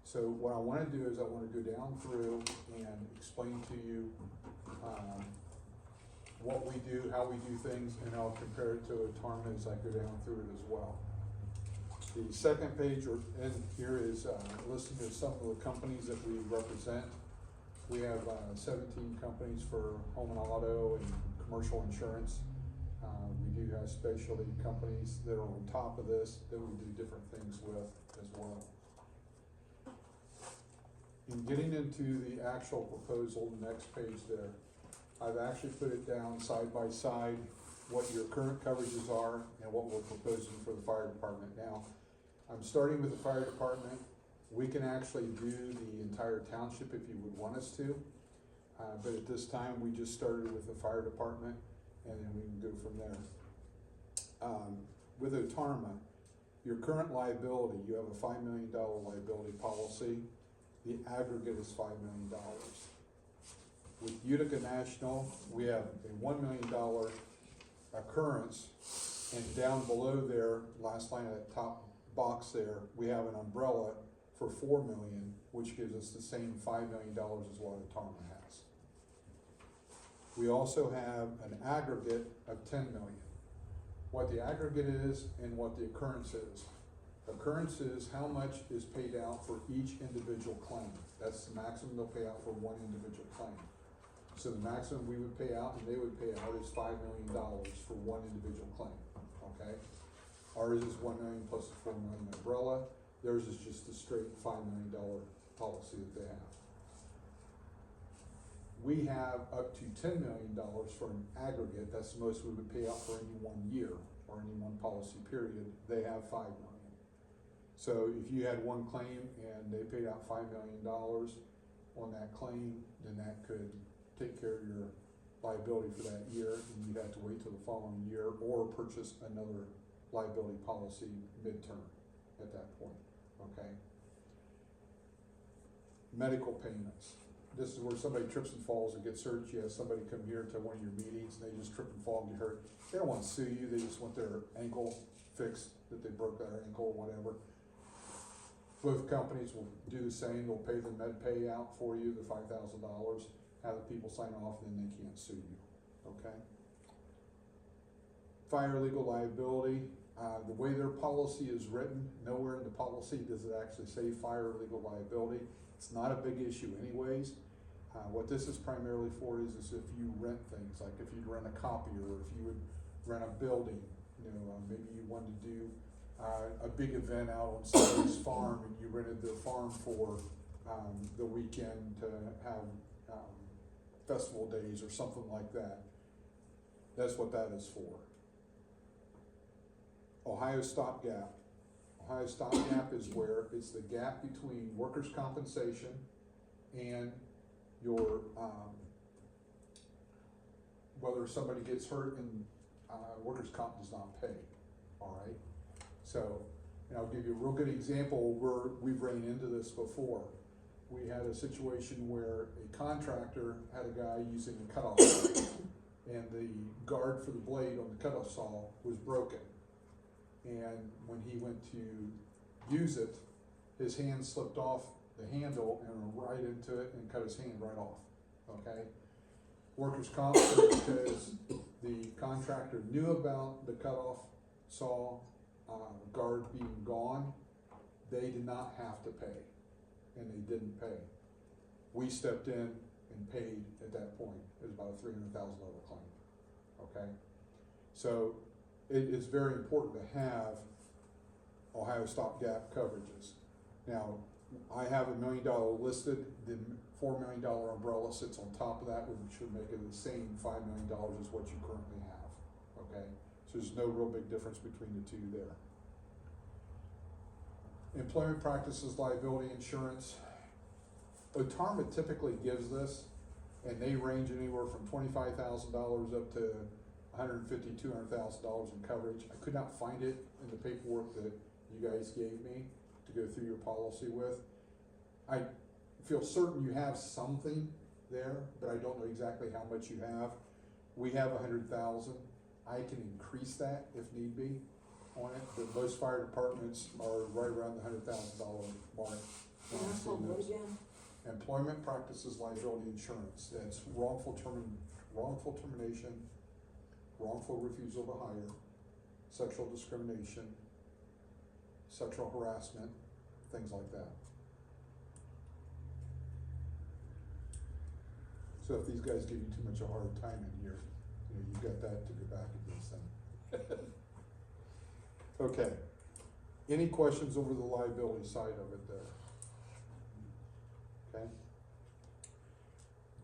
So what I wanna do is I wanna go down through and explain to you what we do, how we do things, and I'll compare it to Otarma as I go down through it as well. The second page in here is listing of some of the companies that we represent. We have 17 companies for home and auto and commercial insurance. We do have specialty companies that are on top of this that we do different things with as well. In getting into the actual proposal, the next page there, I've actually put it down side by side what your current coverages are and what we're proposing for the fire department. Now, I'm starting with the fire department. We can actually do the entire township if you would want us to, but at this time we just started with the fire department, and then we can go from there. With Otarma, your current liability, you have a $5 million liability policy. The aggregate is $5 million. With Utica National, we have a $1 million occurrence, and down below there, last line of that top box there, we have an umbrella for $4 million, which gives us the same $5 million as what Otarma has. We also have an aggregate of $10 million. What the aggregate is and what the occurrence is. Occurrence is how much is paid out for each individual claim. That's the maximum they'll pay out for one individual claim. So the maximum we would pay out and they would pay out is $5 million for one individual claim, okay? Ours is $1 million plus a $4 million umbrella. Theirs is just a straight $5 million policy that they have. We have up to $10 million for an aggregate. That's the most we would pay out for any one year or any one policy period. They have $5 million. So if you had one claim and they paid out $5 million on that claim, then that could take care of your liability for that year, and you'd have to wait till the following year or purchase another liability policy midterm at that point, okay? Medical payments. This is where somebody trips and falls and gets hurt. You have somebody come here to one of your meetings and they just trip and fall and get hurt. They don't want to sue you, they just want their ankle fixed, that they broke their ankle or whatever. Both companies will do the same. They'll pay the med pay out for you, the $5,000, have the people sign off, and then they can't sue you, okay? Fire legal liability, the way their policy is written, nowhere in the policy does it actually say fire legal liability. It's not a big issue anyways. What this is primarily for is if you rent things, like if you rent a copier, or if you would rent a building, you know, maybe you wanted to do a big event out on somebody's farm and you rented their farm for the weekend to have festival days or something like that. That's what that is for. Ohio stopgap. Ohio stopgap is where it's the gap between workers' compensation and your, whether somebody gets hurt and workers' comp does not pay, all right? So, and I'll give you a real good example where we've ran into this before. We had a situation where a contractor had a guy using a cutoff saw, and the guard for the blade on the cutoff saw was broken. and when he went to use it, his hand slipped off the handle and went right into it and cut his hand right off, okay? Workers' comp because the contractor knew about the cutoff saw guard being gone, they did not have to pay, and they didn't pay. We stepped in and paid at that point. It was about a $300,000 claim, okay? So it is very important to have Ohio stopgap coverages. Now, I have $1 million listed, the $4 million umbrella sits on top of that, which should make it the same $5 million as what you currently have, okay? So there's no real big difference between the two there. Employment practices liability insurance. OTARMA typically gives this, and they range anywhere from $25,000 up to $150,000, $200,000 in coverage. I could not find it in the paperwork that you guys gave me to go through your policy with. I feel certain you have something there, but I don't know exactly how much you have. We have 100,000. I can increase that if need be on it, but most fire departments are right around the $100,000 mark. And that's called what again? Employment practices liability insurance. That's wrongful termination, wrongful refusal to hire, sexual discrimination, sexual harassment, things like that. So if these guys give you too much of a hard time in here, you know, you've got that to go back against them. Okay. Any questions over the liability side of it there? Okay.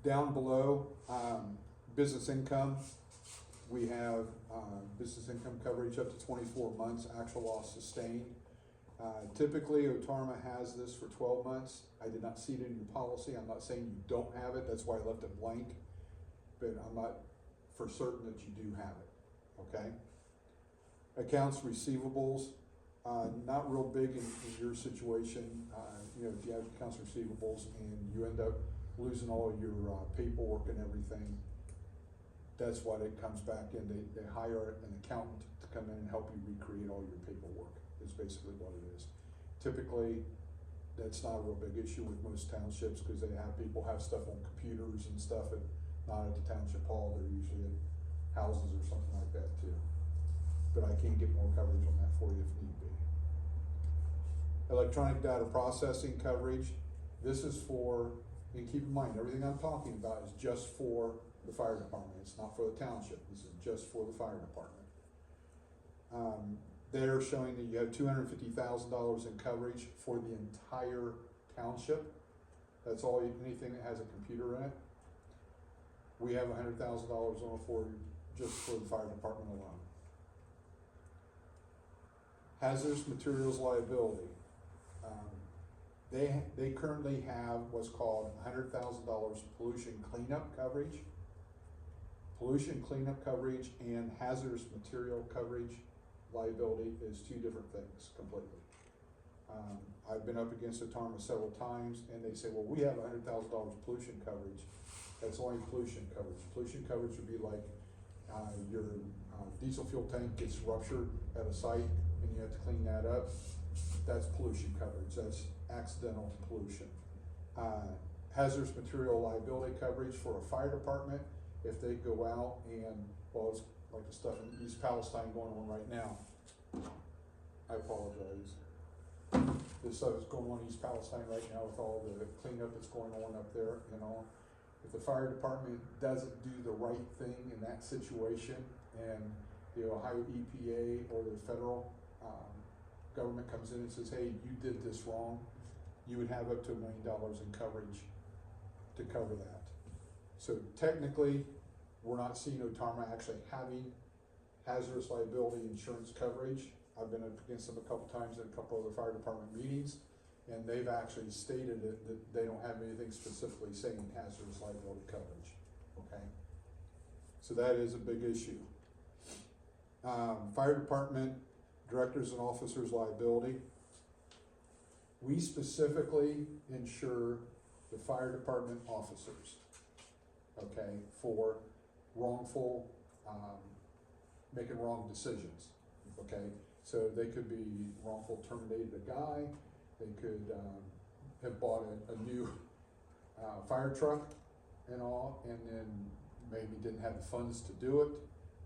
Down below, business income, we have business income coverage up to 24 months, actual loss sustained. Typically, OTARMA has this for 12 months. I did not see it in your policy. I'm not saying you don't have it. That's why I left it blank. But I'm not for certain that you do have it, okay? Accounts receivables, not real big in your situation. You know, if you have accounts receivables and you end up losing all of your paperwork and everything, that's what it comes back in. They hire an accountant to come in and help you recreate all your paperwork, is basically what it is. Typically, that's not a real big issue with most townships because they have people have stuff on computers and stuff, and not at the township hall. They're usually at houses or something like that too. But I can get more coverage on that for you if need be. Electronic data processing coverage. This is for, and keep in mind, everything I'm talking about is just for the fire department. It's not for the township. This is just for the fire department. They're showing that you have $250,000 in coverage for the entire township. That's all, anything that has a computer in it. We have $100,000 on it for just for the fire department alone. Hazardous materials liability. They currently have what's called $100,000 pollution cleanup coverage. Pollution cleanup coverage and hazardous material coverage liability is two different things completely. I've been up against OTARMA several times and they say, well, we have $100,000 pollution coverage. That's only pollution coverage. Pollution coverage would be like your diesel fuel tank gets ruptured at a site and you have to clean that up. That's pollution coverage. That's accidental pollution. Hazardous material liability coverage for a fire department if they go out and, well, it's like the stuff in East Palestine going on right now. I apologize. This stuff is going on in East Palestine right now with all the cleanup that's going on up there, you know. If the fire department doesn't do the right thing in that situation and the Ohio EPA or the federal government comes in and says, hey, you did this wrong, you would have up to $1 million in coverage to cover that. So technically, we're not seeing OTARMA actually having hazardous liability insurance coverage. I've been up against them a couple times at a couple other fire department meetings, and they've actually stated it, that they don't have anything specifically saying hazardous liability coverage, okay? So that is a big issue. Fire department directors and officers liability. We specifically insure the fire department officers, okay, for wrongful, making wrong decisions, okay? So they could be wrongful terminated a guy, they could, have bought a new, fire truck and all, and then maybe didn't have the funds to do it,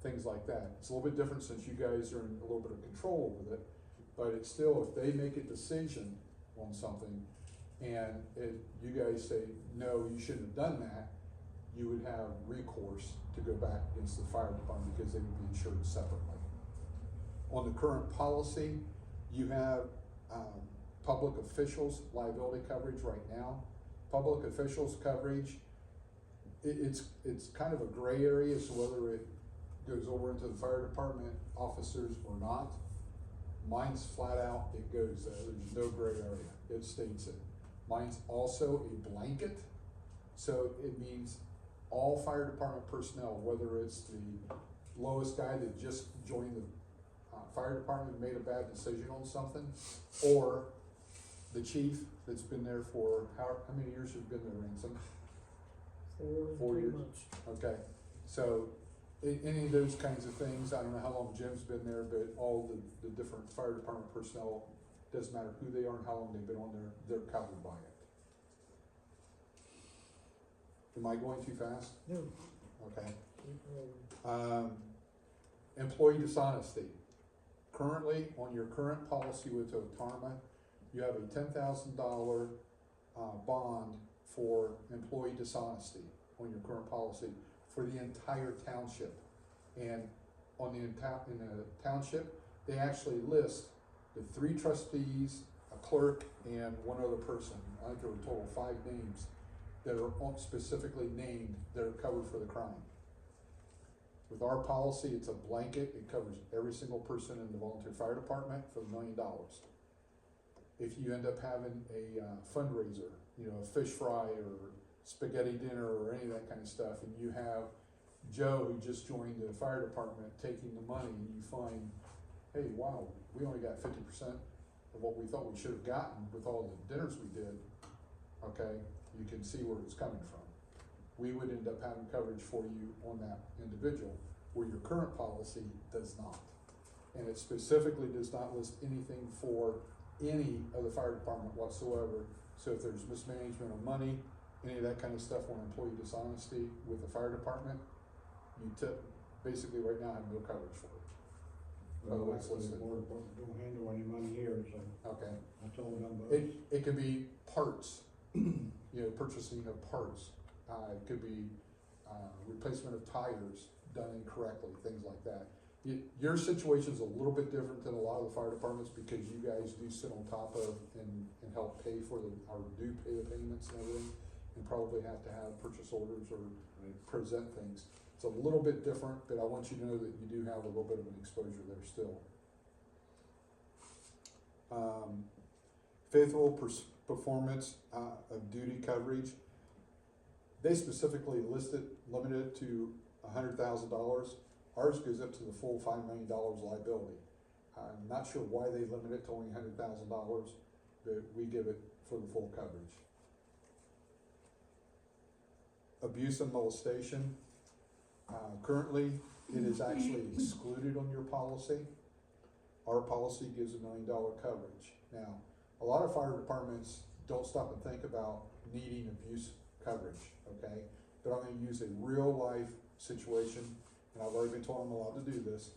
things like that. It's a little bit different since you guys are in a little bit of control with it, but it's still, if they make a decision on something, and you guys say, no, you shouldn't have done that, you would have recourse to go back against the fire department because they would be insured separately. On the current policy, you have, public officials liability coverage right now. Public officials coverage, it's kind of a gray area as to whether it goes over into the fire department officers or not. Mine's flat out, it goes there, there's no gray area, it states it. Mine's also a blanket, so it means all fire department personnel, whether it's the lowest guy that just joined the fire department and made a bad decision on something, or the chief that's been there for, how many years have you been there, Ransom? 4 3 years. months. Okay, so any of those kinds of things, I don't know how long Jim's been there, but all the different fire department personnel, doesn't matter who they are and how long they've been on there, they're covered by it. Am I going too fast? No. Okay. Keep rolling. Employee dishonesty. Currently, on your current policy with Otarma, you have a $10,000 bond for employee dishonesty on your current policy for the entire township. And on in the township, they actually list the 3 trustees, a clerk, and 1 other person. I think there were a total of 5 names that are specifically named that are covered for the crime. With our policy, it's a blanket. It covers every single person in the volunteer fire department for $1 million. If you end up having a fundraiser, you know, a fish fry or spaghetti dinner or any of that kind of stuff, and you have Joe who just joined the fire department taking the money, and you find, hey, wow, we only got 50% of what we thought we should have gotten with all the dinners we did, okay, you can see where it's coming from. We would end up having coverage for you on that individual, where your current policy does not. And it specifically does not list anything for any of the fire department whatsoever. So if there's mismanagement of money, any of that kind of stuff on employee dishonesty with the fire department, you basically right now have no coverage for it. Well, actually, the board don't handle any money here, so Okay. I told them both. It could be parts, you know, purchasing of parts. It could be replacement of tires done incorrectly, things like that. Your situation's a little bit different than a lot of the fire departments because you guys do sit on top of and help pay for or do pay the payments and everything, and probably have to have purchase orders or present things. It's a little bit different, but I want you to know that you do have a little bit of an exposure there still. Faithful performance of duty coverage. They specifically limited to $100,000. Ours goes up to the full $5 million liability. I'm not sure why they limit it to only $100,000, but we give it for the full coverage. Abuse and molestation. Currently, it is actually excluded on your policy. Our policy gives $1 million coverage. Now, a lot of fire departments don't stop and think about needing abuse coverage, okay? But I'm gonna use a real life situation, and I've already been told I'm allowed to do this.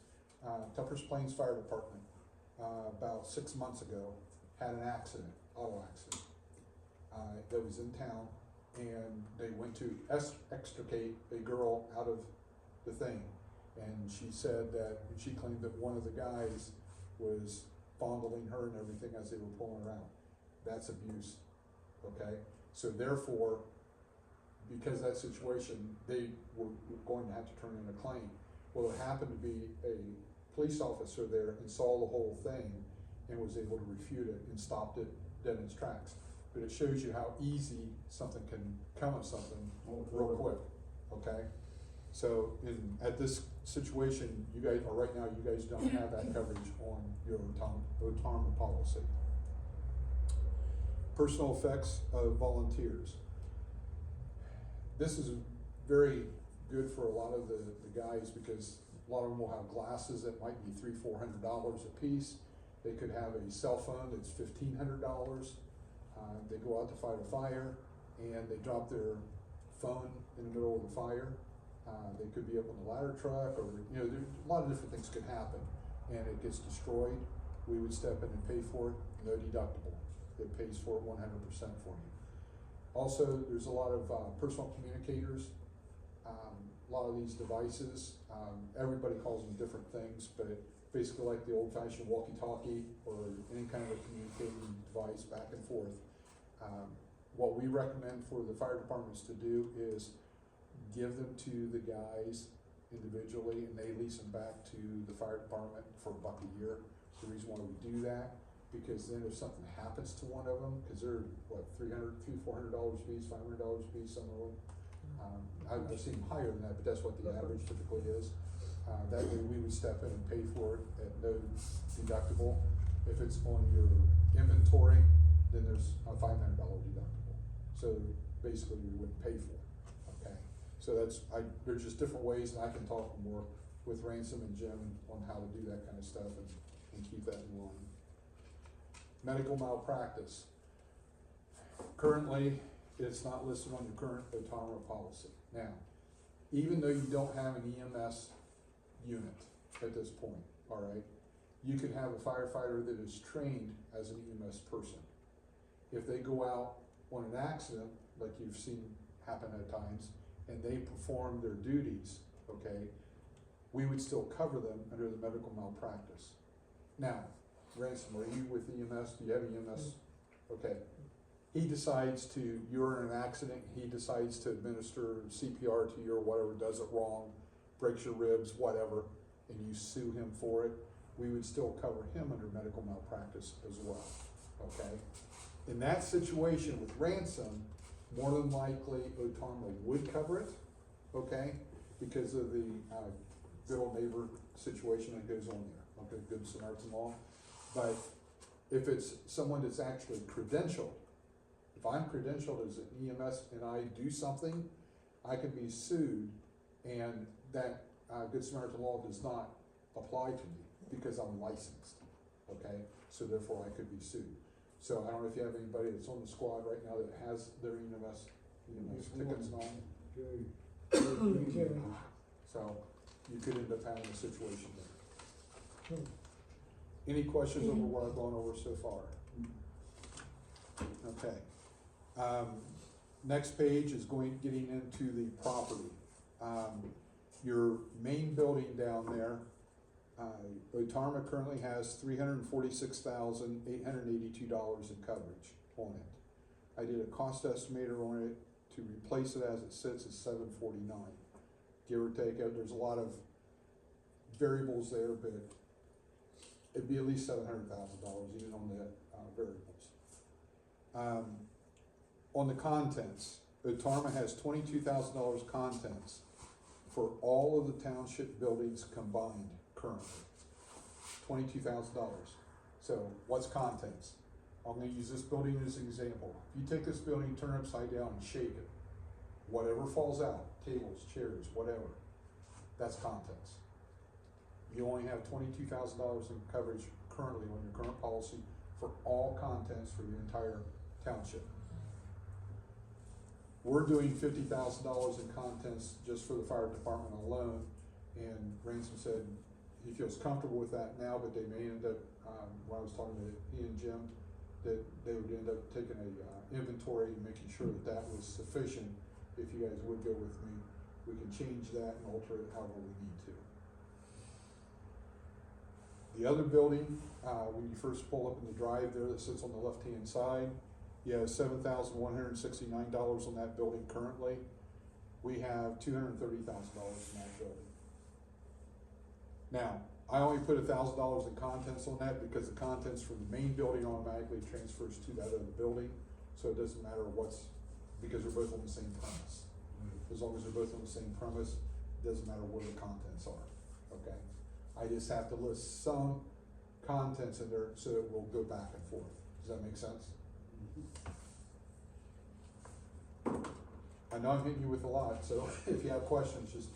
Tuppers Plains Fire Department, about 6 months ago, had an accident, auto accident, that was in town, and they went to extricate a girl out of the thing. And she said that, she claimed that one of the guys was fondling her and everything as they were pulling her out. That's abuse, okay? So therefore, because of that situation, they were going to have to turn in a claim. Well, it happened to be a police officer there and saw the whole thing and was able to refute it and stopped it dead in its tracks. But it shows you how easy something can come of something real quick, okay? So at this situation, you guys, or right now, you guys don't have that coverage on your OTARMA policy. Personal effects of volunteers. This is very good for a lot of the guys because A lot of them will have glasses that might be $300-400 a piece. They could have a cell phone that's $1,500. They go out to fight a fire and they drop their phone in the middle of the fire. They could be up on the ladder truck, or there's a lot of different things could happen, and it gets destroyed. We would step in and pay for it, no deductible. It pays for it 100% for you. Also, there's a lot of personal communicators. A lot of these devices, everybody calls them different things, but basically like the old-fashioned walkie-talkie or any kind of a communicating device back and forth. What we recommend for the fire departments to do is give them to the guys individually, and they lease them back to the fire department for $1 a year. The reason why we do that, because then if something happens to one of them, because they're $300, $400 a piece, $500 a piece, some of them. I've seen higher than that, but that's what the average typically is. That way we would step in and pay for it at no deductible. If it's on your inventory, then there's a $500 deductible. So basically we wouldn't pay for it, okay? So there's just different ways, and I can talk more with Ransom and Jim on how to do that kind of stuff and keep that in line. Medical malpractice. Currently, it's not listed on your current OTARMA policy. Now, even though you don't have an EMS unit at this point, all right, you could have a firefighter that is trained as an EMS person. If they go out on an accident, like you've seen happen at times, and they perform their duties, okay, we would still cover them under the medical malpractice. Now, Ransom, are you with EMS? Do you have EMS? Okay. He decides you're in an accident, he decides to administer CPR to you or whatever, does it wrong, breaks your ribs, whatever, and you sue him for it, we would still cover him under medical malpractice as well, okay? In that situation with Ransom, more than likely OTARMA would cover it, okay? Because of the good old neighbor situation that goes on there, okay, good Samaritan law. But if it's someone that's actually credentialed, if I'm credentialed as an EMS and I do something, I can be sued, and that Good Samaritan law does not apply to me because I'm licensed, okay? So therefore I could be sued. So I don't know if you have anybody that's on the squad right now that has their EMS tickets on. So you could end up having a situation there. Any questions over what I've gone over so far? Okay. Next page is getting into the property. Your main building down there, OTARMA currently has $346,882 in coverage on it. I did a cost estimator on it to replace it as it sits is $749, give or take. There's a lot of variables there, but it'd be at least $700,000 even on the variables. On the contents, OTARMA has $22,000 contents for all of the township buildings combined currently. $22,000. So what's contents? I'm going to use this building as an example. If you take this building, turn it upside down and shake it, whatever falls out, tables, chairs, whatever, that's contents. You only have $22,000 in coverage currently on your current policy for all contents for your entire township. We're doing $50,000 in contents just for the fire department alone, and Ransom said he feels comfortable with that now, but they may end up, when I was talking to he and Jim, that they would end up taking a inventory and making sure that that was sufficient. If you guys would go with me, we can change that and alter it however we need to. The other building, when you first pull up in the drive there that sits on the left-hand side, you have $7,169 on that building currently. We have $230,000 in that building. Now, I only put $1,000 in contents on that because the contents from the main building automatically transfers to that other building. So it doesn't matter because they're both on the same premise. As long as they're both on the same premise, it doesn't matter where the contents are, okay? I just have to list some contents in there so it will go back and forth. Does that make sense? I know I'm hitting you with a lot, so if you have questions, just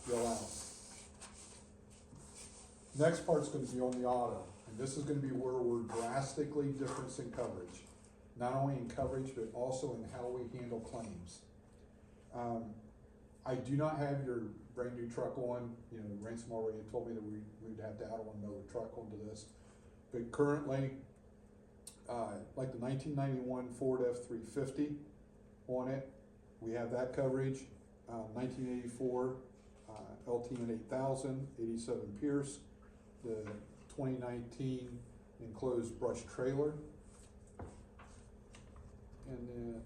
yell out. Next part's gonna be on the auto, and this is gonna be where we're drastically different in coverage. Not only in coverage, but also in how we handle claims. I do not have your brand new truck on, you know, Ransom already had told me that we'd have to add on another truck onto this. But currently, like the 1991 Ford F-350 on it, we have that coverage. 1984 LTN 8000, 87 Pierce, the 2019 enclosed brush trailer. And then,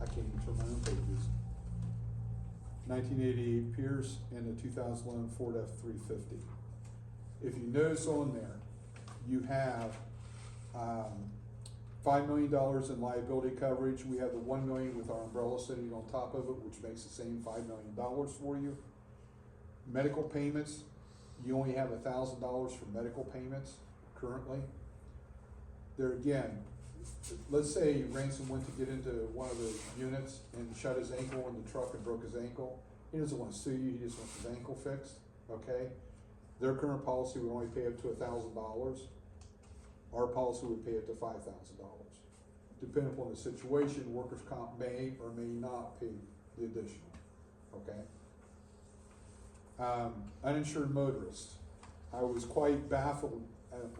I can't even turn my own pages. 1988 Pierce and the 2011 Ford F-350. If you notice on there, you have $5 million in liability coverage. We have the $1 million with our umbrella sitting on top of it, which makes the same $5 million for you. Medical payments, you only have $1,000 for medical payments currently. There again, let's say Ransom went to get into one of the units and shut his ankle in the truck and broke his ankle. He doesn't want to sue you, he just wants his ankle fixed, okay? Their current policy would only pay up to $1,000. Our policy would pay up to $5,000. Depending upon the situation, workers' comp may or may not pay the additional, okay? Uninsured motorists. I was quite baffled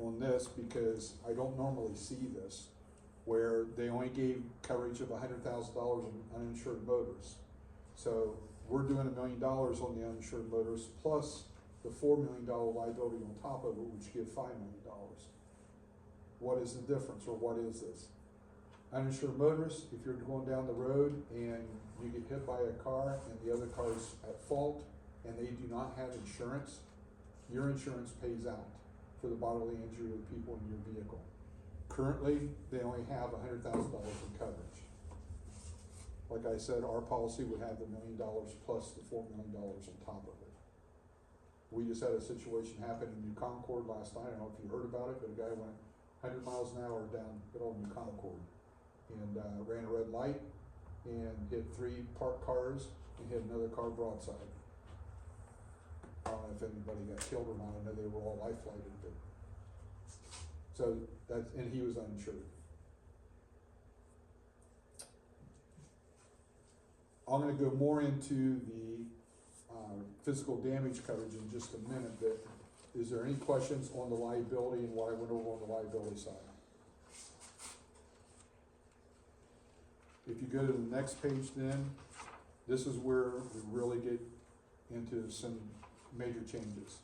on this because I don't normally see this, where they only gave coverage of $100,000 in uninsured motorists. So we're doing $1 million on the uninsured motorists plus the $4 million liability on top of it, which give $5 million. What is the difference, or what is this? Uninsured motorists, if you're going down the road and you get hit by a car and the other car is at fault and they do not have insurance, your insurance pays out for the bodily injury of the people in your vehicle. Currently, they only have $100,000 in coverage. Like I said, our policy would have the $1 million plus the $4 million on top of it. We just had a situation happen in New Concord last night. I don't know if you heard about it, but a guy went 100 miles an hour down good old New Concord and ran a red light and hit 3 parked cars and hit another car broadside. I don't know if anybody got killed or not. I know they were all life flighted, but so that's, and he was uninsured. I'm going to go more into the physical damage coverage in just a minute, but is there any questions on the liability and what I went over on the liability side? If you go to the next page then, this is where we really get into some major changes.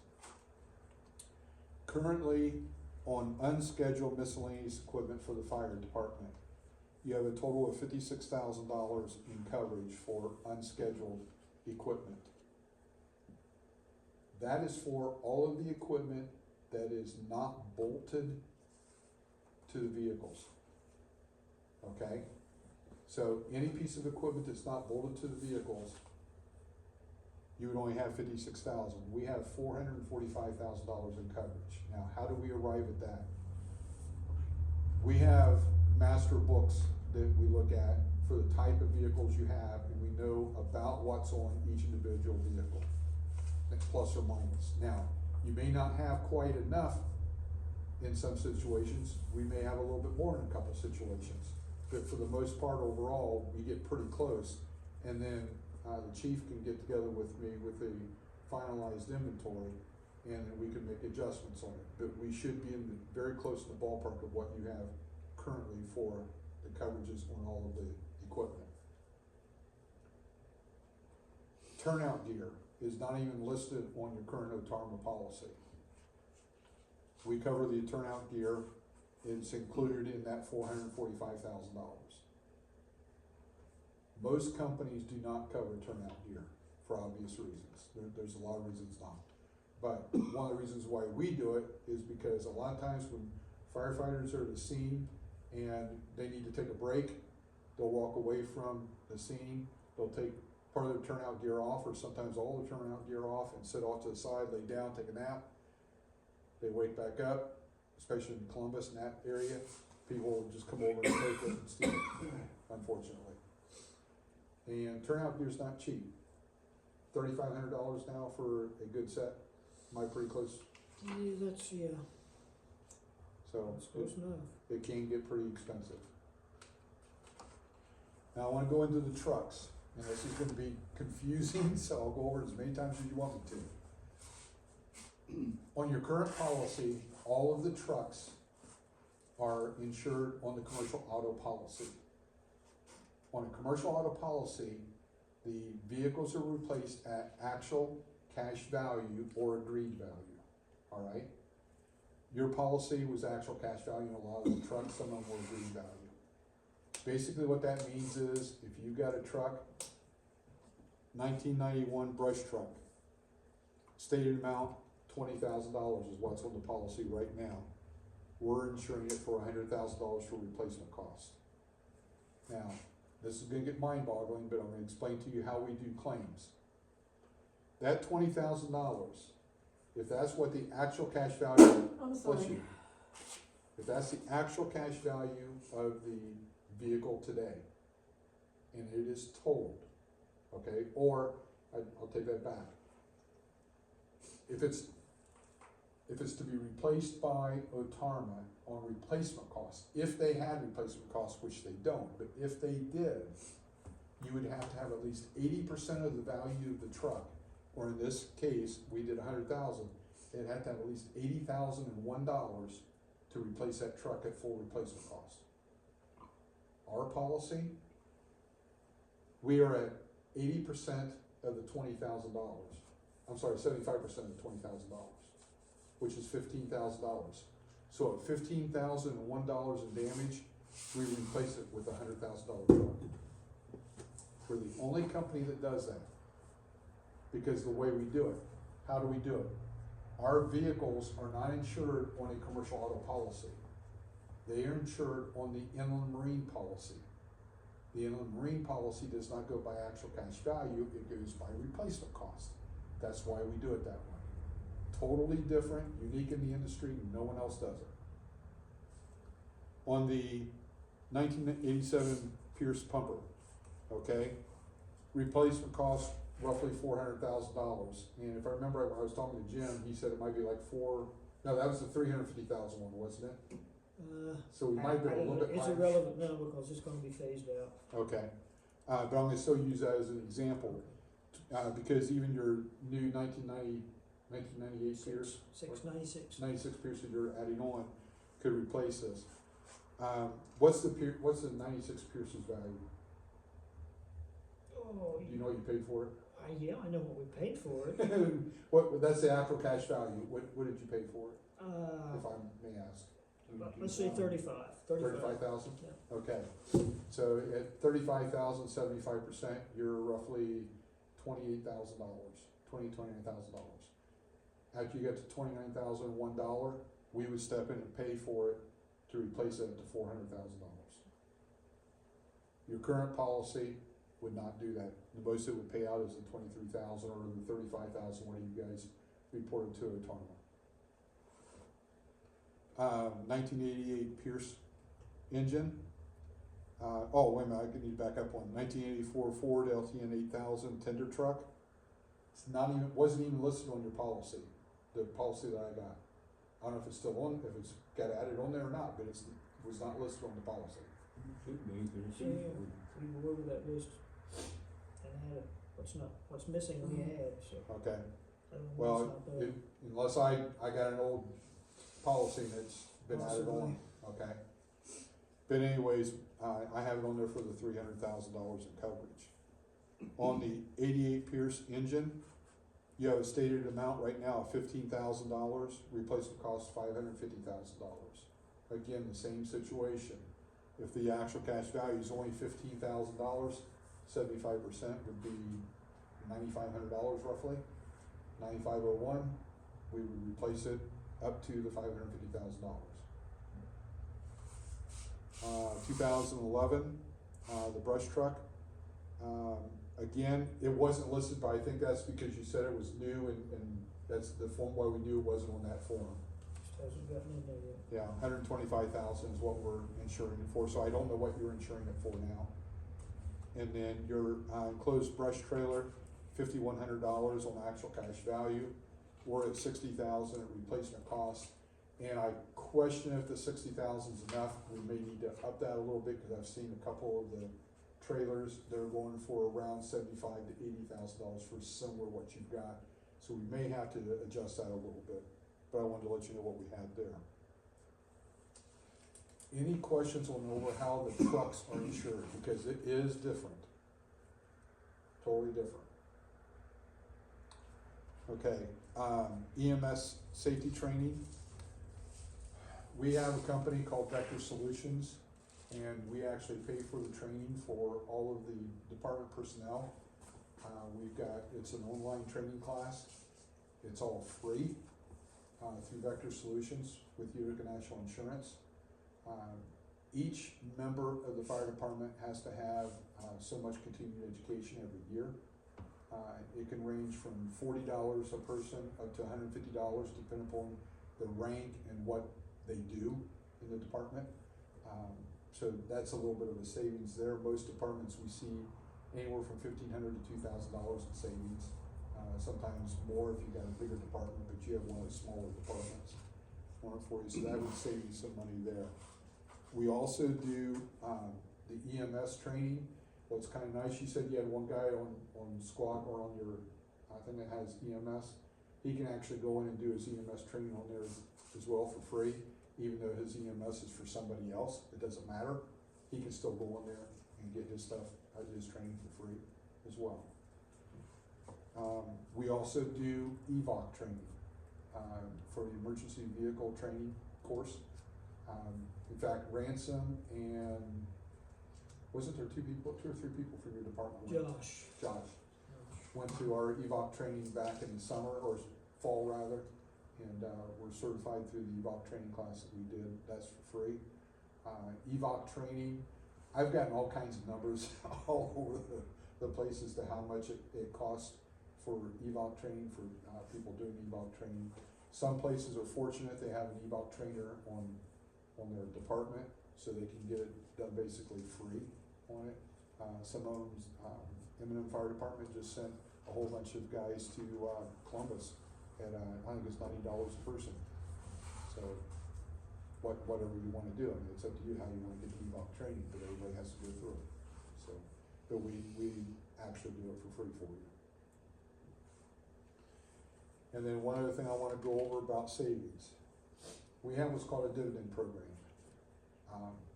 Currently, on unscheduled miscellaneous equipment for the fire department, you have a total of $56,000 in coverage for unscheduled equipment. That is for all of the equipment that is not bolted to the vehicles. Okay? So any piece of equipment that's not bolted to the vehicles, you would only have $56,000. We have $445,000 in coverage. Now, how do we arrive at that? We have master books that we look at for the type of vehicles you have, and we know about what's on each individual vehicle, plus or minus. Now, you may not have quite enough in some situations. We may have a little bit more in a couple situations. But for the most part, overall, we get pretty close. And then the chief can get together with me with a finalized inventory, and then we can make adjustments on it. But we should be in the, very close to the ballpark of what you have currently for the coverages on all of the equipment. Turnout gear is not even listed on your current OTARMA policy. We cover the turnout gear. It's included in that $445,000. Most companies do not cover turnout gear for obvious reasons. There's a lot of reasons not. But one of the reasons why we do it is because a lot of times when firefighters are at the scene and they need to take a break, they'll walk away from the scene, they'll take part of their turnout gear off, or sometimes all the turnout gear off, and sit off to the side, lay down, take a nap. They wake back up, especially in Columbus and that area, people will just come over and take it and steal it, unfortunately. And turnout gear is not cheap. $3,500 now for a good set? Am I pretty close? Yeah, that's, yeah, So that's close enough. it can get pretty expensive. Now I wanna go into the trucks, and this is gonna be confusing, so I'll go over it as many times as you want me to. On your current policy, all of the trucks are insured on the commercial auto policy. On a commercial auto policy, the vehicles are replaced at actual cash value or agreed value, all right? Your policy was actual cash value in a lot of the trucks, some of them were agreed value. Basically what that means is, if you've got a truck, 1991 brush truck, stated amount, $20,000 is what's on the policy right now. We're insuring it for $100,000 for replacement cost. Now, this is gonna get mind-boggling, but I'm gonna explain to you how we do claims. That $20,000, if that's what the actual cash value, I'm bless sorry. you. If that's the actual cash value of the vehicle today, and it is totaled, okay, or, I'll take that back. If it's to be replaced by Otarma on replacement costs, if they had replacement costs, which they don't, but if they did, you would have to have at least 80% of the value of the truck, or in this case, we did 100,000, they'd have to have at least $80,001 to replace that truck at full replacement cost. Our policy, we are at 80% of the $20,000. I'm sorry, 75% of the $20,000, which is $15,000. So at $15,001 in damage, we replace it with a $100,000 truck. We're the only company that does that, because the way we do it. How do we do it? Our vehicles are not insured on a commercial auto policy. They are insured on the inland marine policy. The inland marine policy does not go by actual cash value, it goes by replacement cost. That's why we do it that way. Totally different, unique in the industry, no one else does it. On the 1987 Pierce pumper, okay, replacement cost roughly $400,000. And if I remember, when I was talking to Jim, he said it might be like no, that was the $350,000 one, wasn't it? So we might have been a little bit It's higher. irrelevant now because it's gonna be phased out. Okay, but I'm gonna still use that as an example, because even your new 1998 Pierce, 696. 96 Pierce that you're adding on, could replace this. What's the 96 Pierce's value? Oh, Do you know what you paid for it? yeah, I know what we paid for it. That's the actual cash value. What did you pay for it, if I may ask? Let's say 35. 35,000? Yeah. Okay, so at 35,000, 75%, you're roughly $28,000, $29,000. After you get to $29,001, we would step in and pay for it to replace it to $400,000. Your current policy would not do that. The most it would pay out is the $23,000 or the $35,000, what you guys reported to Otarma. 1988 Pierce engine. Oh, wait a minute, I need to back up one. 1984 Ford LTN 8000 tender truck. It's wasn't even listed on your policy, the policy that I got. I don't know if it's still on, if it's got added on there or not, but it was not listed on the policy. Should be, but it Yeah, seems to be. we were over that list and had it. What's missing we had, so. Okay, I don't know well, what's not there. unless I got an old policy that's been added on, okay? But anyways, I have it on there for the $300,000 in coverage. On the 88 Pierce engine, you have a stated amount right now of $15,000, replacement cost $550,000. Again, the same situation. If the actual cash value is only $15,000, 75% would be $9,500 roughly. 9501, we would replace it up to the $550,000. 2011, the brush truck. Again, it wasn't listed, but I think that's because you said it was new, and that's the form why we knew it wasn't on that form. Just hasn't gotten in there yet. Yeah, 125,000 is what we're insuring it for, so I don't know what you're insuring it for now. And then your enclosed brush trailer, $5,100 on actual cash value. We're at 60,000 at replacement cost. And I question if the 60,000 is enough. We may need to up that a little bit, because I've seen a couple of the trailers, they're going for around $75,000 to $80,000 for similar what you've got. So we may have to adjust that a little bit, but I wanted to let you know what we had there. Any questions on over how the trucks are insured, because it is different, totally different. Okay, EMS safety training. We have a company called Vector Solutions, and we actually pay for the training for all of the department personnel. It's an online training class. It's all free through Vector Solutions with Utica National Insurance. Each member of the fire department has to have so much continuing education every year. It can range from $40 a person up to $150, depending upon the rank and what they do in the department. So that's a little bit of a savings there. Most departments we see anywhere from $1,500 to $2,000 in savings. Sometimes more if you've got a bigger department, but you have one of the smaller departments on it for you, so that would save you some money there. We also do the EMS training. What's kind of nice, you said you had one guy on squad or on your thing that has EMS. He can actually go in and do his EMS training on there as well for free, even though his EMS is for somebody else. It doesn't matter. He can still go in there and get his stuff, his training for free as well. We also do EVOC training for the emergency vehicle training course. In fact, Ransom and wasn't there two or three people from your department? Josh went to our EVOC training back in the summer, or fall rather, and we're certified through the EVOC training class that we did. That's for free. EVOC training, I've gotten all kinds of numbers all over the place as to how much it costs for EVOC training, for people doing EVOC training. Some places are fortunate, they have an EVOC trainer on their department, so they can get it done basically free on it. Some of them, M&M Fire Department just sent a whole bunch of guys to Columbus at, I think it's $90 a person. So, whatever you want to do, I mean, it's up to you how you want to get the EVOC training, but everybody has to go through it. So, but we actually do it for free for you. And then one other thing I want to go over about savings. We have what's called a dividend program.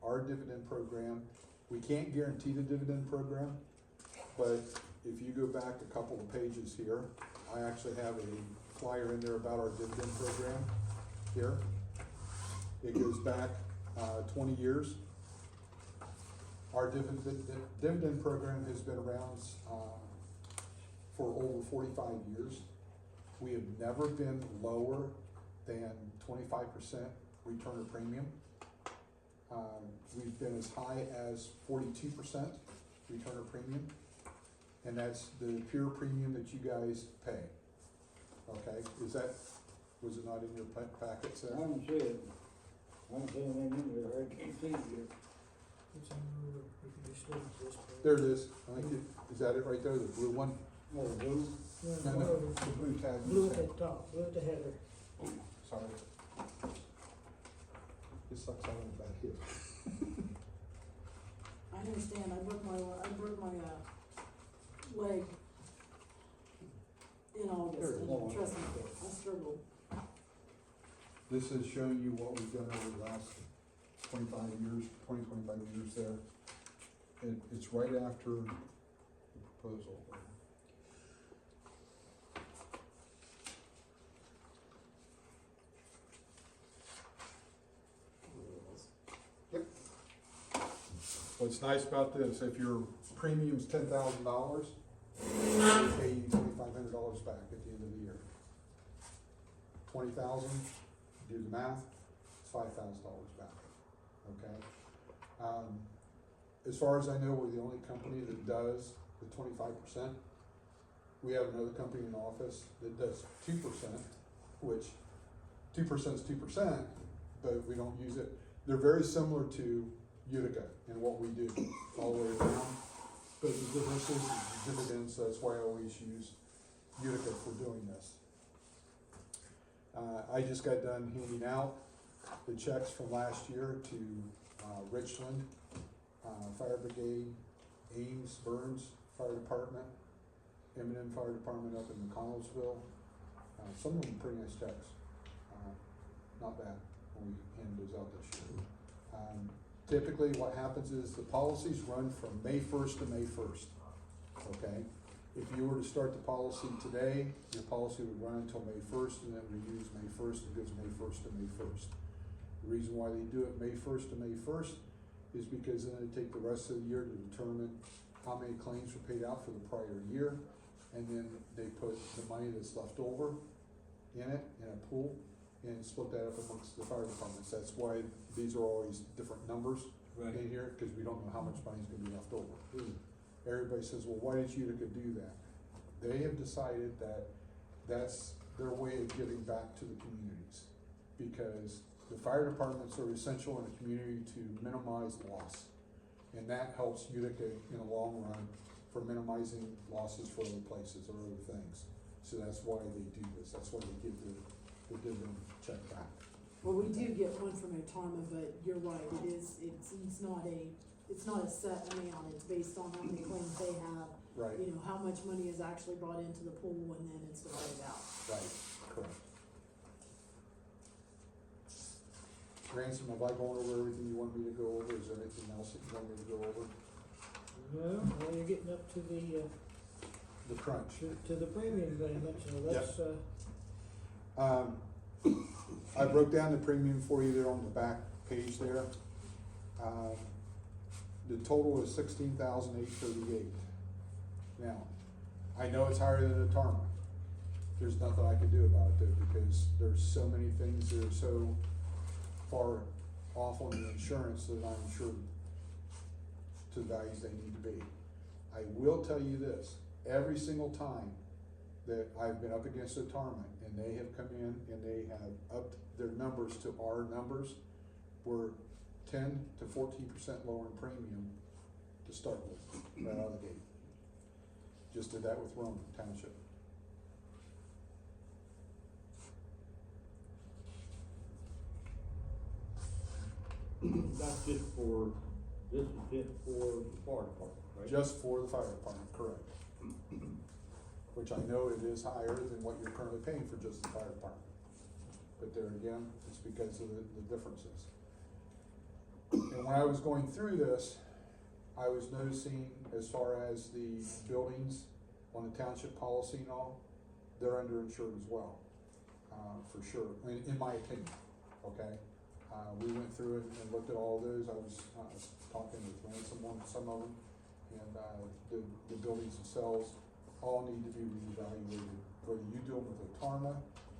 Our dividend program, we can't guarantee the dividend program, but if you go back a couple of pages here, I actually have a flyer in there about our dividend program here. It goes back 20 years. Our dividend program has been around for over 45 years. We have never been lower than 25% return of premium. We've been as high as 42% return of premium, and that's the pure premium that you guys pay. Okay, was it not in your packets there? I don't see it. I don't see anything in there, I can't see it here. It's on over, we can just leave this page. There it is. I think is that it right there, the blue one? Oh, blue? Yeah, No, no, over. the blue tab. Blue at the top, blue at the header. Sorry. This sucks out on the back here. I understand, I broke my leg in August, There it is. and trust me, I struggled. This is showing you what we've done over the last 25 years there. It's right after the proposal. Yep. What's nice about this, if your premium's $10,000, they pay you $2,500 back at the end of the year. 20,000, do the math, it's $5,000 back, okay? As far as I know, we're the only company that does the 25%. We have another company in office that does 2%, which 2% is 2%, but we don't use it. They're very similar to Utica in what we do all the way around. but the difference is the dividends, so that's why I always use Utica for doing this. I just got done handing out the checks from last year to, Richland, Fire Brigade, Ames, Burns Fire Department, M&M Fire Department up in McConnellsville. Some of them pretty nice checks, not bad when we hand those out this year. Typically what happens is the policies run from May 1st to May 1st, okay? If you were to start the policy today, your policy would run until May 1st and then renews May 1st and goes May 1st to May 1st. The reason why they do it May 1st to May 1st is because then they take the rest of the year to determine how many claims were paid out for the prior year, and then they put the money that's left over in it, in a pool, and split that up amongst the fire departments. That's why these are always different numbers Right. in here, because we don't know how much money's gonna be left over. Hmm. Everybody says, well, why did Utica do that? They have decided that that's their way of giving back to the communities, because the fire departments are essential in a community to minimize loss. And that helps Utica in the long run for minimizing losses for other places or other things. So that's why they do this, that's why they give the dividend check back. Well, we do get one from Otarma, but you're right, it's not a set amount, it's based on how many claims they have. Right, You know, how much money is actually brought into the pool and then it's divided out. right, correct. Ransom, have I gone over everything you want me to go over? Is there anything else that you want me to go over? No, well, you're getting up to the, The crunch. to the premium payment, so that's, I broke down the premium for you there on the back page there. The total is $16,838. Now, I know it's higher than the Tarma. There's nothing I can do about it though, because there's so many things that are so far off on the insurance that I'm sure to the values they need to be. I will tell you this, every single time that I've been up against a Tarma and they have come in and they have upped their numbers to our numbers, we're 10 to 14% lower in premium to start with, right out of the gate. Just did that with Rome Township. That's just for, this is just for the fire department, right? Just for the fire department, correct. Which I know it is higher than what you're currently paying for just the fire department. But there again, it's because of the differences. And when I was going through this, I was noticing as far as the buildings on the township policy and all, they're underinsured as well, for sure, in my opinion, okay? We went through it and looked at all of those. I was talking with Ransom on some of them, and the buildings themselves all need to be reevaluated. Whether you do them with a Tarma,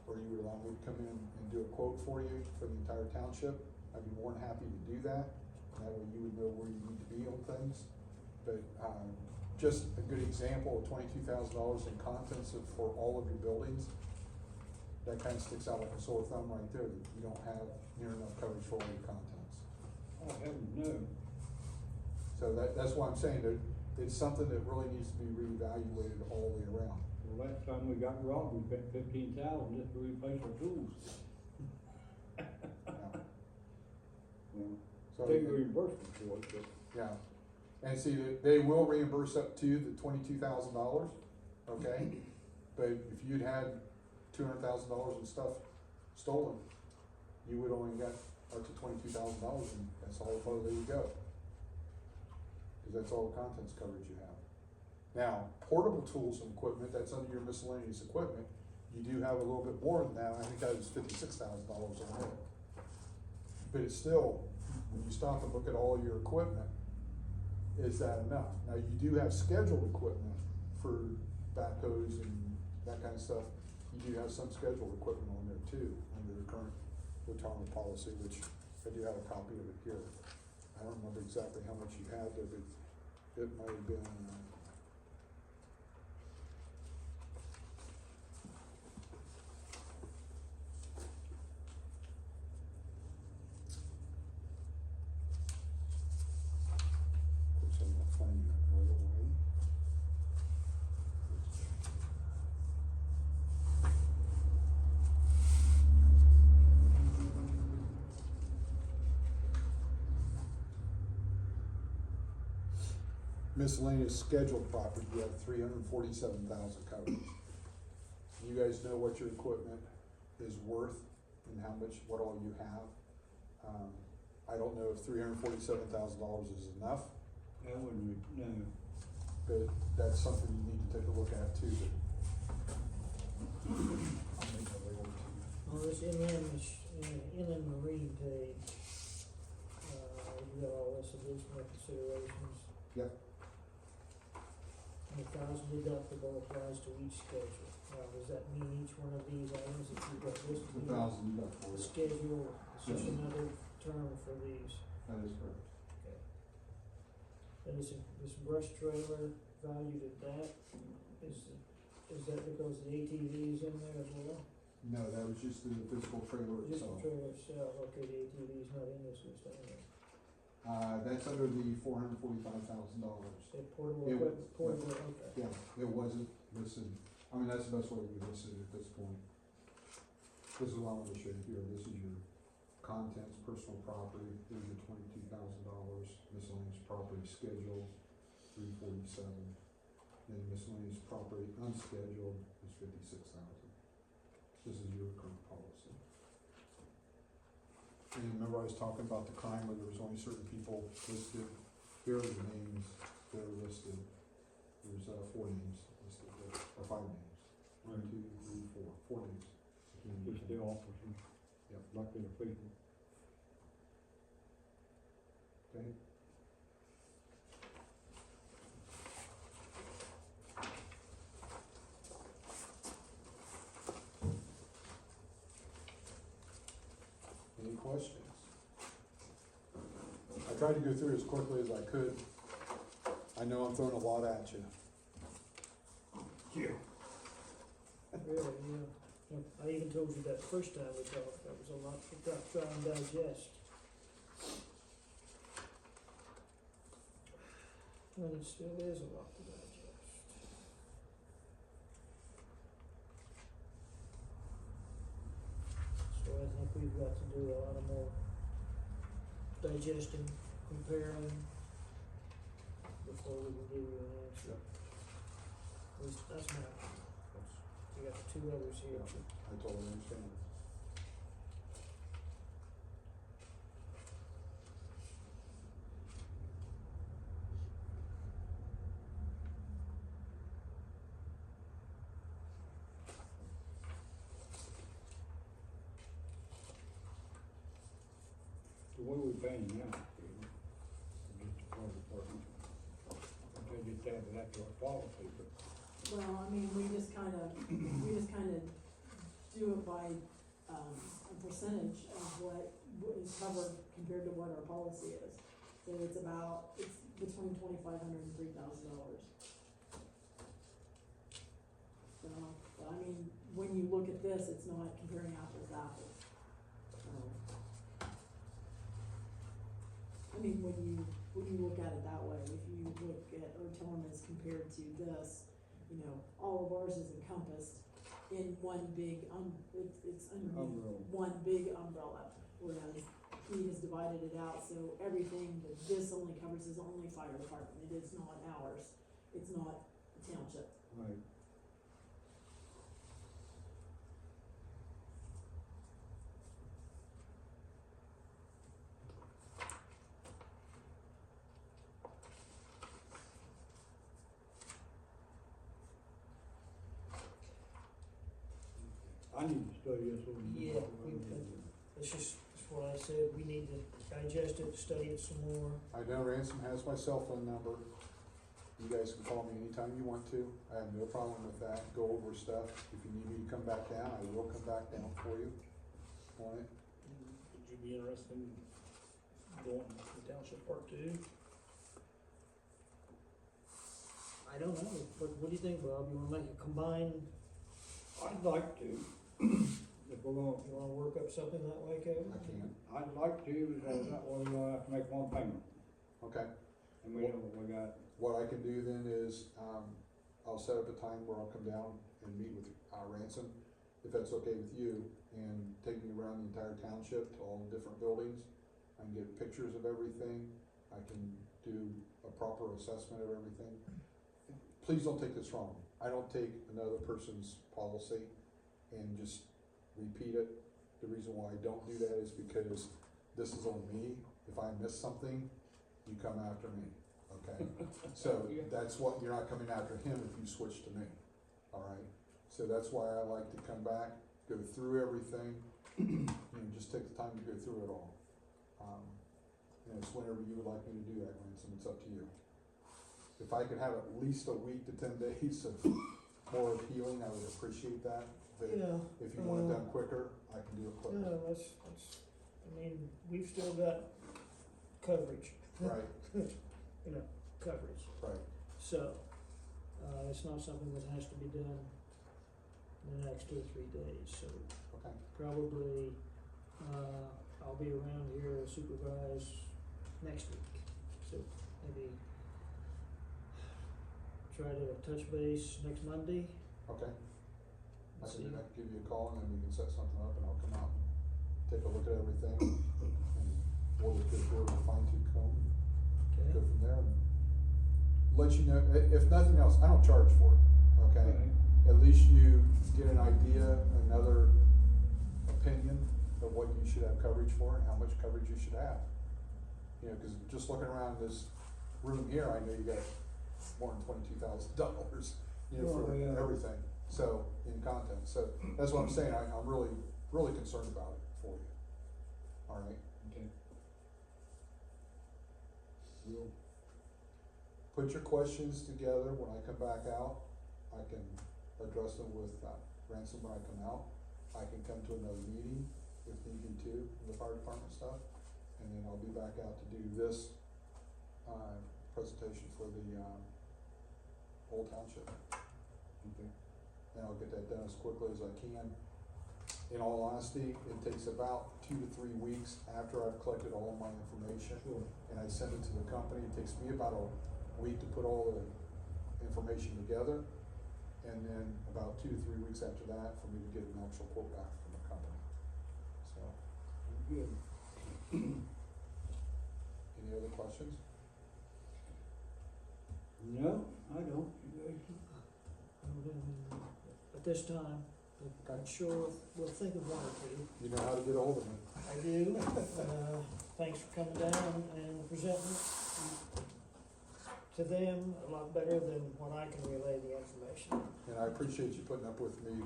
or you would allow me to come in and do a quote for you for the entire township, I'd be more than happy to do that. And that way you would know where you need to be on things. But just a good example of $22,000 in contents for all of your buildings, that kind of sticks out like a sore thumb right there, that you don't have near enough coverage for all your contents. Oh, heaven, no. So that's why I'm saying that it's something that really needs to be reevaluated all the way around. Well, last time we got robbed, we spent $15,000 just to replace our tools. Well, So, take reimbursement for it, but. yeah, and see, they will reimburse up to the $22,000, okay? But if you'd had $200,000 in stuff stolen, you would only get up to $22,000, and that's all far they would go. Cause that's all the contents coverage you have. Now, portable tools and equipment, that's under your miscellaneous equipment, you do have a little bit more than that. I think that was $56,000 on it. But it's still, when you stop and look at all your equipment, is that enough? Now, you do have scheduled equipment for backhoes and that kind of stuff. You do have some scheduled equipment on there too, under the current retirement policy, which I do have a copy of it here. I don't remember exactly how much you had there, but it might have been, of course, I'm not finding that right away. miscellaneous scheduled property, you have 347,000 covered. You guys know what your equipment is worth and how much, what all you have. I don't know if $347,000 is enough, I wouldn't, no, but that's something you need to take a look at too. I'll make my way over to you. On this inland marine page, you got all this additional considerations. Yep. 1,000 deductible applies to each schedule. Now, does that mean each one of these items that you've got listed The here? 1,000 you got for The you. schedule, it's just Yes. another term for these. That is correct. Okay. And this brush trailer valued at that, is that because the ATV is in there as well? No, that was just the physical trailer Just the itself. trailer itself, okay, the ATV is not in this list anyway. That's under the $445,000. So portable It was- equipment, portable, okay. Yeah, it wasn't listed, I mean, that's the best way to be listed at this point. This is what I want to show you here, this is your contents, personal property, there's your $22,000, miscellaneous property schedule, 347. Then miscellaneous property unscheduled is 56,000. This is your current policy. And remember I was talking about the crime where there was only certain people listed, here are the names that are listed. There's 4 names listed there, or 5 names. 1, 2, 3, 4, 4 names. just the officers, Yep. lucky the people. Okay. Any questions? I tried to go through as quickly as I could. I know I'm throwing a lot at you. Yeah. Really, yeah. I even told you that first time we talked, that was a lot to try and digest. And it still is a lot to digest. So I think we've got to do a lot of more digesting, comparing, before we can give you an answer. At least that's my opinion. We got 2 others here. I totally understand. So what are we paying now, Steve? Just the fire department. They just added that to our policy, but Well, I mean, we just kinda do it by, a percentage of what is covered compared to what our policy is. So it's between $2,500 and $3,000. So, but I mean, when you look at this, it's not comparing apples to apples. So, I mean, when you look at it that way, if you look at Ortona as compared to this, you know, all of ours is encompassed in one big, it's underneath umbrella. one big umbrella, whereas he has divided it out, so everything that this only covers is only fire department, it is not ours, it's not the township. Right. I need to study this one. Yeah, that's what I said, we need to digest it, study it some more. I know Ransom has my cell phone number. You guys can call me anytime you want to. I have no problem with that. Go over stuff. If you need me to come back down, I will come back down for you on it. Would you be interested in going to the township part 2? I don't know, what do you think, Bob, you wanna make a combined, I'd like to, if we're gonna, you wanna work up something that way, Kevin? I can. I'd like to, that way we don't have to make one payment, Okay. and we know what we got. What I can do then is, I'll set up a time where I'll come down and meet with Ransom, if that's okay with you, and take me around the entire township to all the different buildings. I can get pictures of everything. I can do a a proper assessment of everything. Please don't take this wrong. I don't take another person's policy and just repeat it. The reason why I don't do that is because this is on me. If I miss something, you come after me, okay? So that's what, you're not coming after him if you switch to me, all right? So that's why I like to come back, go through everything, just take the time to go through it all. And it's whenever you would like me to do that, Ransom, it's up to you. If I could have at least a week to 10 days of more of healing, I would appreciate that. But Yeah. if you want it done quicker, I can do it quicker. No, that's, I mean, we've still got coverage. Right, Coverage. right. So, it's not something that has to be done in the next 2 or 3 days, so Okay. probably, I'll be around here to supervise next week. So maybe try to touch base next Monday. Okay. I See. can give you a call and then we can set something up and I'll come out, take a look at everything and we'll just go through it with a fine tooth comb, Okay. go from there and let you know, if nothing else, I don't charge for it, okay? At least you get an idea, another opinion of what you should have coverage for and how much coverage you should have. You know, cause just looking around this room here, I know you got more than $22,000, you know, for everything. So, in content, so that's what I'm saying, I'm really, really concerned about it for you, alright? Okay. We'll Put your questions together when I come back out, I can address them with, Ransom when I come out. I can come to another meeting if need be too, the fire department stuff, and then I'll be back out to do this, presentation for the, whole township. Okay. And I'll get that done as quickly as I can. In all honesty, it takes about 2 to 3 weeks after I've collected all of my information Sure. and I send it to the company. It takes me about a week to put all the information together, and then about 2 to 3 weeks after that for me to get an actual quote back from the company. So, Good. any other questions? No, I don't. At this time, I'm sure we'll think of one or two. You know how to get a hold of me. I do. Thanks for coming down and presenting to them a lot better than when I can relay the information. And I appreciate you putting up with me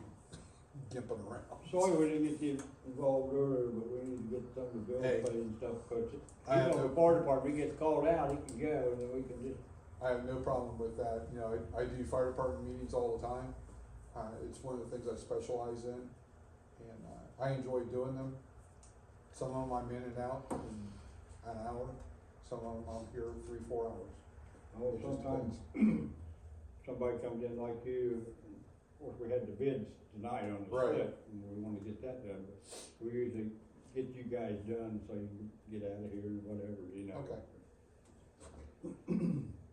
gimping around. Sorry we didn't get you involved earlier, but we need to get some of the bill Hey. pay and stuff, cause I have the no- fire department gets called out, he can go, and then we can just, I have no problem with that. You know, I do fire department meetings all the time. It's one of the things I specialize in, and I enjoy doing them. Some of them I'm in and out in an hour. Some of them I'm here 3-4 hours. oh, It just sometimes depends. somebody comes in like you, and of course, we had the bids tonight on the Right. slip, and we wanna get that done, but we usually get you guys done so you can get out of here and whatever, you know. Okay.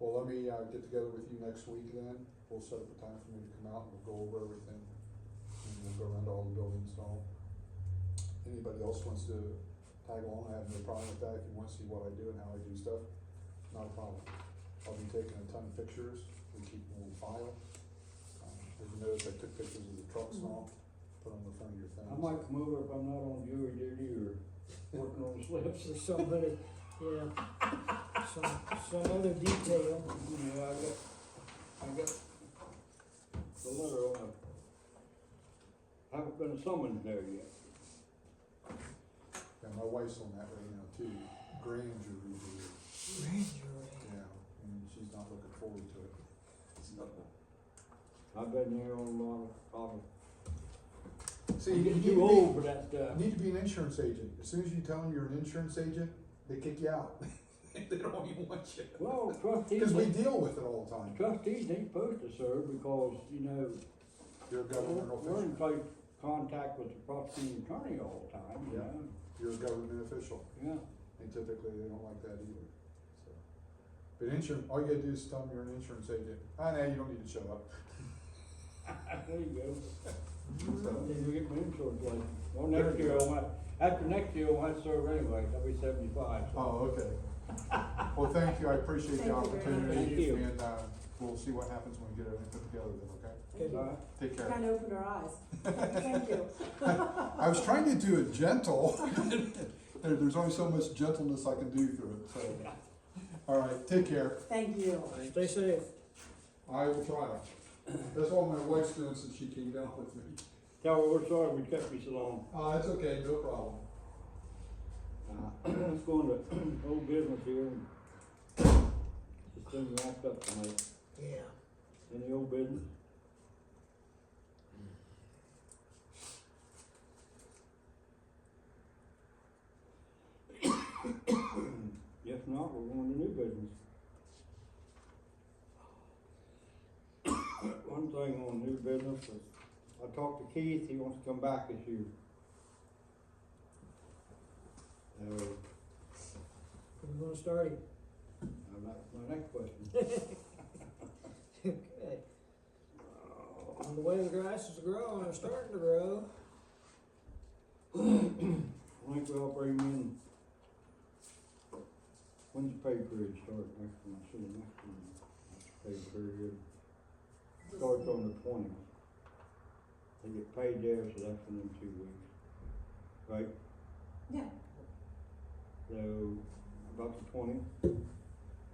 Well, let me get together with you next week then. We'll set up a time for me to come out and we'll go over everything. And we'll go around to all the buildings and all. Anybody else wants to tag along, I have no problem with that. If you wanna see what I do and how I do stuff, not a problem. I'll be taking a ton of pictures. We keep them on file. As you notice, I took pictures of the trucks and all, put on the front of your thing. I might come over if I'm not on jury duty or working on the slips. There's somebody, yeah, some other detail. Yeah, I got the letter on it. I haven't been summoned there yet. Yeah, my wife's on that right now too. Grand jury duty. Yeah, and she's not looking forward to it. I've been there on a lot of, See, you you get need too to old for that stuff. You need to be an insurance agent. As soon as you tell them you're an insurance agent, they kick you out. They don't even want you. Well, trustees, Because we deal with it all the time. trustees ain't supposed to serve because, you know, You're a governmental we're in official. close contact with the prosecuting attorney all the time, you Yeah. know? You're a government official. Yeah. And typically they don't like that either. So, but insurance, all you gotta do is tell them you're an insurance agent. Ah, no, you don't need to show up. There you go. Then we get my insurance license. Well, next year I'll have, after next year I'll have to serve anyway, I'll be 75, so. Oh, okay. Well, thank you, I appreciate Thank the you very much. opportunity, Thank you. and, we'll see what happens when we get everything put together then, okay? Okay. All right. Take care. Kind of opened our eyes. Thank you. I was trying to do it gentle. There's only so much gentleness I can do through it, so. All right, take care. Thank you. Stay safe. I will try. That's all my wife's doing since she came down with me. Tell her we're sorry we kept you so long. It's okay, no problem. Let's go into old business here. This thing wrapped up tonight. Yeah. Any old business? If not, we're going to new business. One thing on new business is, I talked to Keith, he wants to come back this year. We're gonna start him. That's my next question. Okay. On the way the grass is growing, or starting to grow. I think we'll bring in, when's the pay period start next one? I see the next one, pay period starts on the 20th. They get paid there, so that's in 2 weeks, right? Yeah. So, about the 20th, we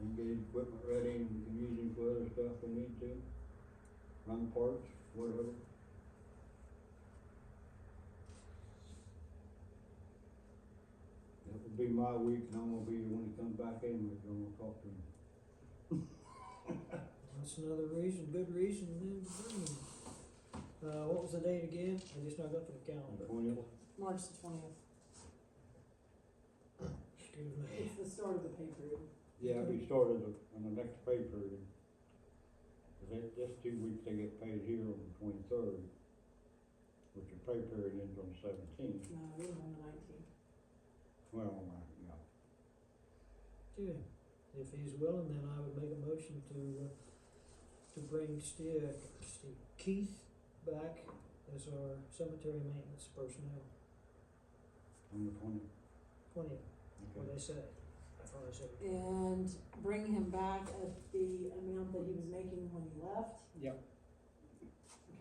can get his equipment ready, and we can use him for other stuff we need to, run parts, whatever. That would be my week, and I'm gonna be here when he comes back in, we're gonna talk to him. That's another reason, good reason then to bring him. What was the date again? I just not got to the On the calendar. 20th, March the 20th. Excuse me. It's the start of the pay period. yeah, we started on the next pay period. Cause this 2 weeks they get paid here on the 23rd, which the pay period ends on the 17th. No, it was on the 19th. Well, yeah. Yeah. If he's willing, then I would make a motion to bring Keith back as our cemetery maintenance personnel. On the 20th. 20th, what Okay. they say. I thought I said. And bring him back at the amount that he was making when he left. Yep.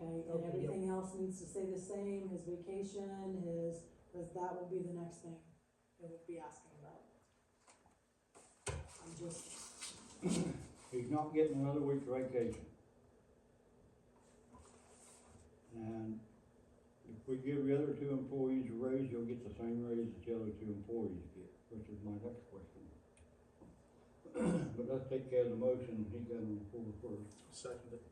Okay, and Okay, yep. everything else needs to stay the same, his vacation, cause that will be the next thing they would be asking about. I'm just, He's not getting another week's vacation. And if we give the other 2 employees a raise, you'll get the same raise that the other 2 employees get, which is my next question. But let's take care of the motion, he got on the floor first. Second it.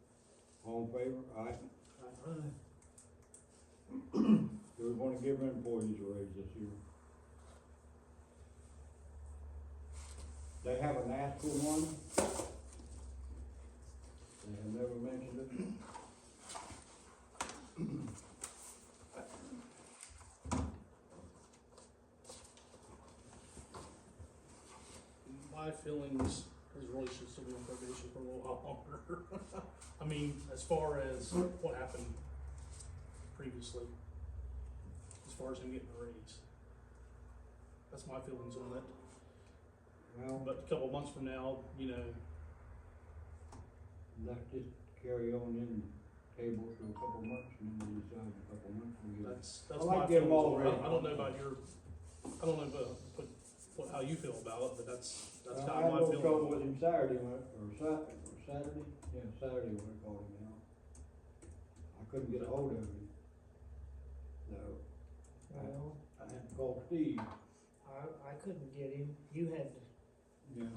All in favor? Aye. Aye. So we're gonna give our employees a raise this year. They haven't asked for one. They have never mentioned it. My feelings is really should still be on probation for a little while longer. I mean, as far as what happened previously, as far as him getting a raise. That's my feelings on it. Well, But a couple months from now, you know, let's just carry on in table for a couple months and then we'll decide in a couple months. that's I my like them feelings all on it. ready. I don't know about your, I don't know about how you feel about it, but that's I kind had of my no feeling. trouble with him Saturday, or Saturday? Yeah, Saturday when I called him out. I couldn't get a hold of him. So, Well, I had to call Steve. I couldn't get him. You had Yeah. to,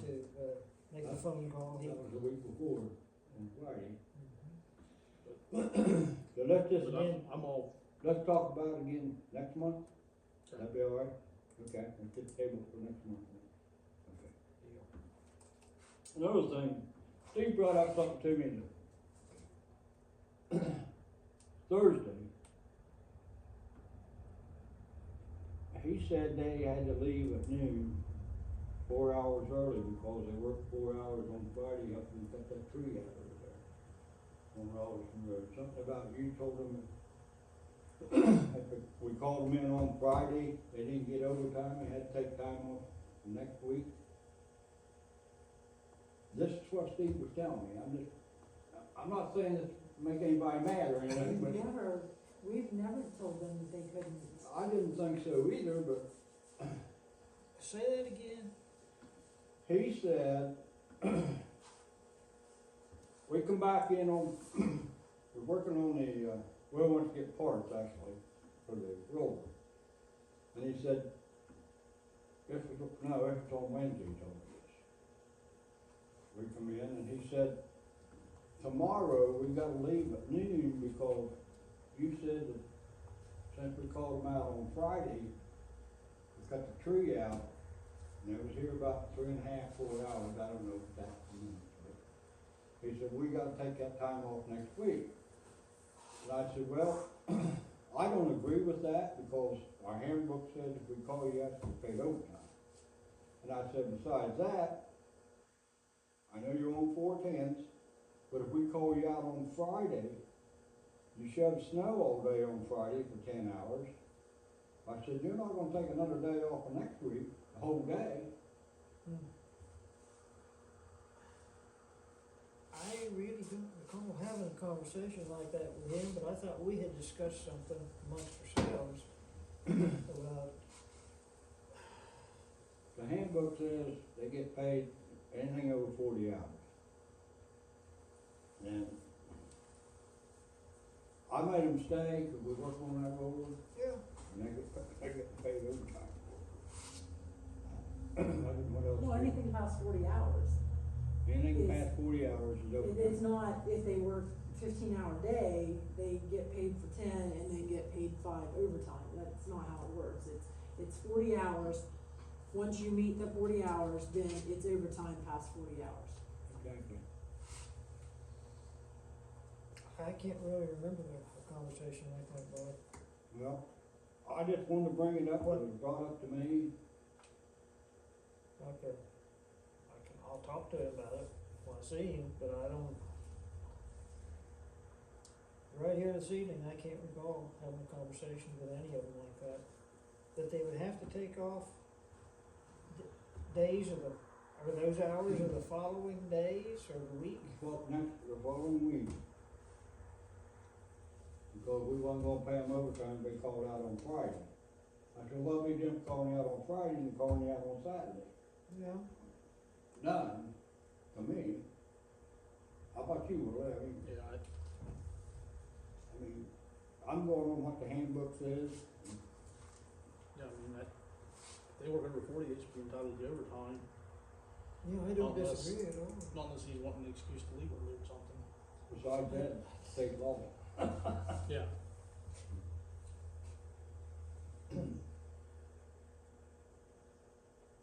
make the phone call. He- That was the week before, on Friday. Mhm. So let's just, But I'm all, let's talk about it again next month. Okay. That'd be all right? Okay, let's get the table for next month then. Okay. Another thing, Steve brought up something to me Thursday. He said they had to leave at noon, 4 hours early because they worked 4 hours on Friday up and cut that tree out over there on Rolliston Road. Something about you told them we called them in on Friday, they didn't get overtime, they had to take time off the next week. This is what Steve was telling me, I'm not saying this to make anybody mad or anything, but We've never told them that they couldn't. I didn't think so either, but Say that again. he said, we come back in on, we're working on the, we want to get parts actually for the roller. And he said, this was on Wednesday, he told me this. We come in and he said, tomorrow we gotta leave at noon because you said that since we called them out on Friday, we cut the tree out, and it was here about 3.5, 4 hours, I don't know if that's the minutes, but he said, we gotta take that time off next week. And I said, well, I don't agree with that because our handbook says if we call you out, we're paid overtime. And I said, besides that, I know you're on 410s, but if we call you out on Friday, you shove snow all day on Friday for 10 hours. I said, you're not gonna take another day off for next week, the whole day. I really don't recall having a conversation like that with him, but I thought we had discussed something amongst ourselves about, The handbook says they get paid anything over 40 hours. And I made them stay because we work on that road, yeah, and they get paid overtime. I didn't know what else. Well, to do. anything past 40 hours. Anything past 40 hours is overtime. It's not, if they work 15-hour day, they get paid for 10 and then get paid 5 overtime. That's not how it works. It's 40 hours. Once you meet the 40 hours, then it's overtime past 40 hours. Exactly. I can't really remember a conversation like that, Bob. Well, I just wanted to bring it up, it was brought up to me. Okay. I'll talk to him about it when I see him, but I don't. Right here this evening, I can't recall having a conversation with any of them like that. That they would have to take off days of are those hours of the following days or the week? The following week. Because we wasn't gonna pay them overtime, they called out on Friday. I said, well, we just calling you out on Friday and calling you out on Saturday. Yeah. None, to me. How about you, Will? Yeah, I mean, I'm going on what the handbook says. yeah, I mean, if they work over 40, they should be entitled to overtime, Yeah, I don't Unless- disagree at all. not unless he's wanting an excuse to leave early or something. Besides that, state law. Yeah.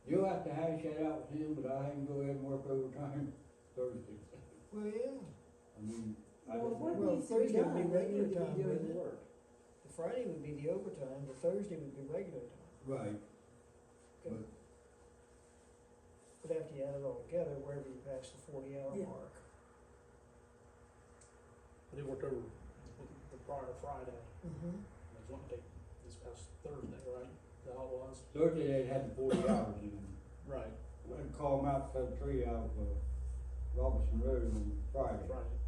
You'll have to hash that out with him, but I can go ahead and work overtime Thursday. Well, yeah. I mean, I Well, don't what know. needs to be Thursday would be done, they regular need to time, be doing wouldn't the it? work. The Friday would be the overtime, the Thursday would be regular time. Right, Okay. but But after you add it all together, wherever you pass the 40-hour Yeah. mark. But he worked over the prior Friday. Mm-hmm. He's wanting to take this past Thursday, right? Is that how it was? Thursday they had the 40 hours in them. Right. I'd call them out, cut a tree out of Robinson Road on Friday. Friday.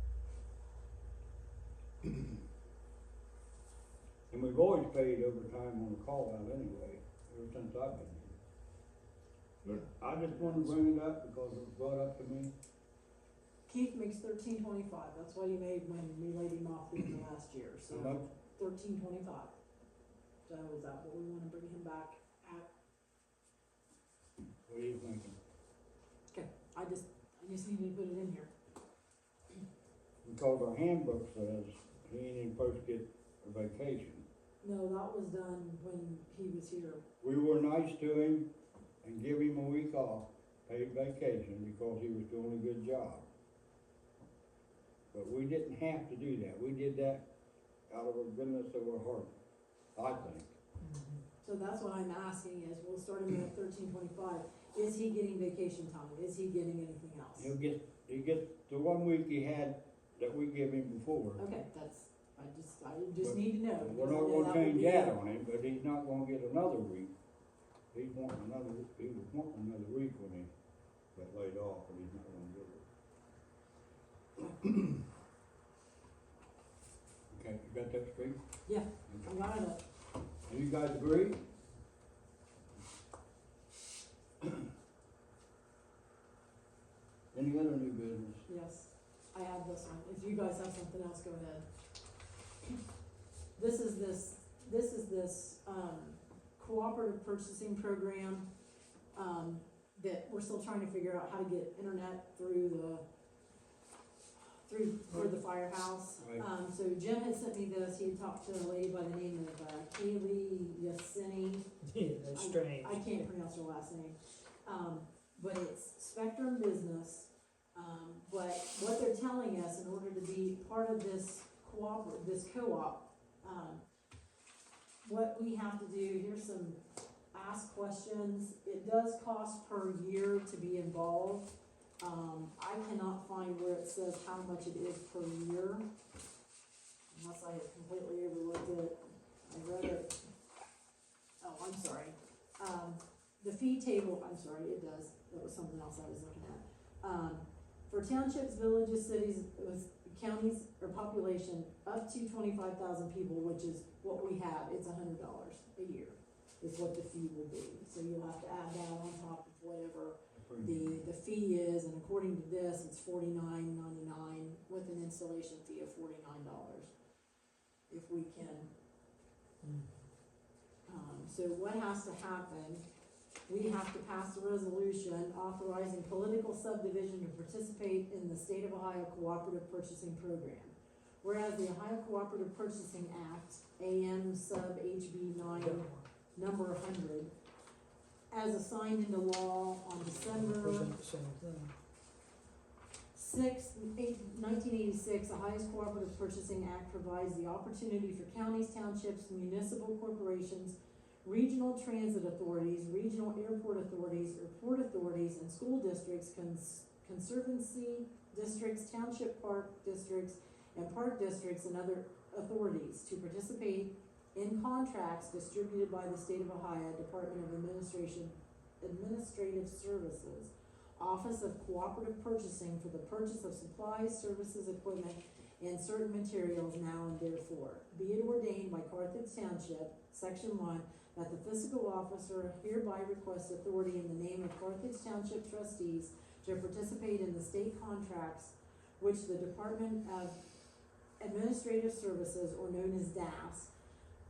And we've always paid overtime on the call out anyway, ever since I've been here. But I just wanted to bring it up because it was brought up to me. Keith makes $13.25, that's what he made when we laid him off the end of last year, so How much? $13.25. So is that what we wanna bring him back at? What are you thinking? Okay, I just needed to put it in here. Because our handbook says he ain't even supposed to get a vacation. No, that was done when he was here. We were nice to him and give him a week off, paid vacation, because he was doing a good job. But we didn't have to do that. We did that out of the goodness of our heart, I think. Mm-hmm. So that's what I'm asking is, we'll start him at $13.25. Is he getting vacation time? Is he getting anything else? He gets the 1 week he had that we gave him before. Okay, I just need to know. We're not gonna change that on him, but he's not gonna get another week. He was wanting another week when he got laid off, but he's not gonna get it. Okay, you got that straight? Yeah. Okay. I got it. Do you guys agree? Any other new business? Yes, I have this one. If you guys have something else, go ahead. This is this cooperative purchasing program, that we're still trying to figure out how to get internet for the firehouse. Right. So Jim had sent me this. He had talked to a lady by the name of Kaylee Yasini. Yeah, that's strange. I can't pronounce her last name. But it's Spectrum Business. But what they're telling us, in order to be part of this co-op, what we have to do, here's some ask questions. It does cost per year to be involved. I cannot find where it says how much it is per year, unless I have completely overlooked it. I read it. Oh, I'm sorry. The fee table, I'm sorry, it does. That was something else I was looking at. For townships, villages, cities, with counties or population up to 25,000 people, which is what we have, it's $100 a year, is what the fee will be. So you'll have to add that on top of whatever the fee is, and according to this, it's $49.99 with an installation fee of $49. If we can. So what has to happen? We have to pass a resolution authorizing political subdivision to participate in the State of Ohio Cooperative Purchasing Program. Whereas the Ohio Cooperative Purchasing Act, AM sub HB 9, number 100, as assigned into law on December Present the same thing. 1986, Ohio's Cooperative Purchasing Act provides the opportunity for counties, townships, municipal corporations, regional transit authorities, regional airport authorities, or port authorities, and school districts, conservancy districts, township park districts, and park districts, and other authorities to participate in contracts distributed by the State of Ohio Department of Administrative Services, Office of Cooperative Purchasing, for the purchase of supplies, services, equipment, and certain materials now and therefore. Be it ordained by Carthage Township, Section 1, that the fiscal officer hereby requests authority in the name of Carthage Township trustees to participate in the state contracts which the Department of Administrative Services, or known as DAS,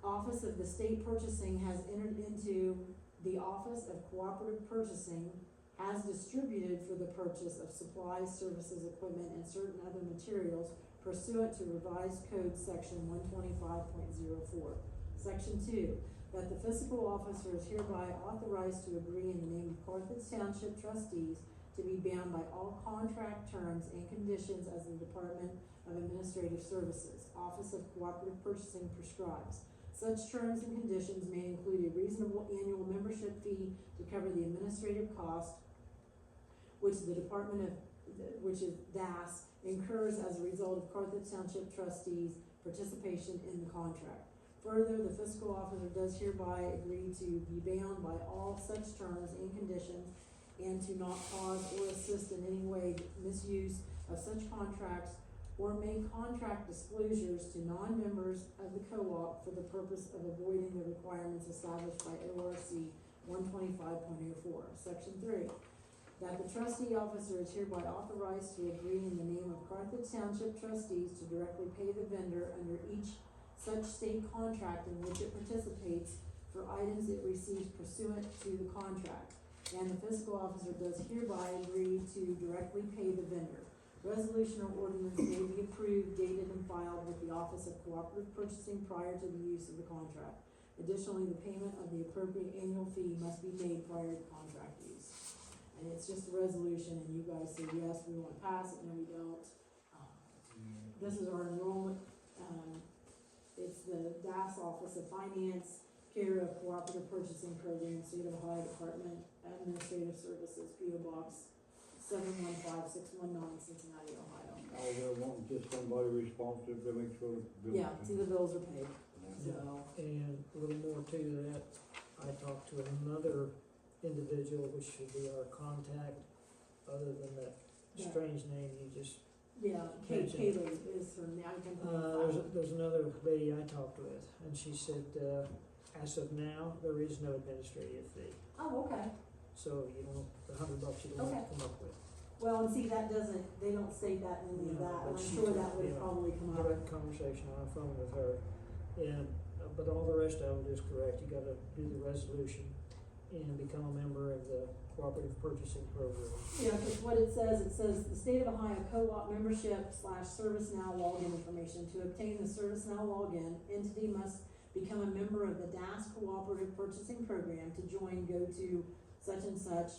Office of the State Purchasing, has entered into. The Office of Cooperative Purchasing has distributed for the purchase of supplies, services, equipment, and certain other materials pursuant to revised code section 125.04. Section 2, that the fiscal officer is hereby authorized to agree in the name of Carthage Township trustees to be bound by all contract terms and conditions as the Department of Administrative Services, Office of Cooperative Purchasing prescribes. Such terms and conditions may include a reasonable annual membership fee to cover the administrative cost which the which is DAS, incurs as a result of Carthage Township trustees' participation in the contract. Further, the fiscal officer does hereby agree to be bound by all such terms and conditions, and to not cause or assist in any way misuse of such contracts, or make contract disclosures to non-members of the co-op for the purpose of avoiding the requirements established by ORC 125.04. Section 3, that the trustee officer is hereby authorized to agree in the name of Carthage Township trustees to directly pay the vendor under each such state contract in which it participates for items it receives pursuant to the contract. And the fiscal officer does hereby agree to directly pay the vendor. Resolution or ordinance may be approved, dated, and filed with the Office of Cooperative Purchasing prior to the use of the contract. Additionally, the payment of the appropriate annual fee must be made prior to contract use. And it's just a resolution, and you guys say, yes, we want to pass it, no, we don't. This is our enrollment, it's the DAS Office of Finance, care of Cooperative Purchasing Program, State of Ohio Department Administrative Services, P.O. Box 715619, Cincinnati, Ohio. All they want is just somebody responsive to make sure the bills. Yeah, see, the bills are paid, so. And a little more to that, I talked to another individual, which should be our contact, other than that Yeah. strange name you just Yeah, Mention. Kaylee is her name, I can. There's another lady I talked with, and she said, as of now, there is no administrative fee. Oh, okay. So, you know, the $100 you don't have to come up with. Well, and see, that doesn't, they don't say that in any of No, that, and but I'm she sure told- that would yeah. probably come I out. had a conversation on the phone with her, and, but all the rest of it is correct. You gotta do the resolution and become a member of the cooperative purchasing program. Yeah, because what it says the state of Ohio co-op membership / ServiceNow login information. To obtain the ServiceNow login, entity must become a member of the DAS cooperative purchasing program. To join, go to such and such,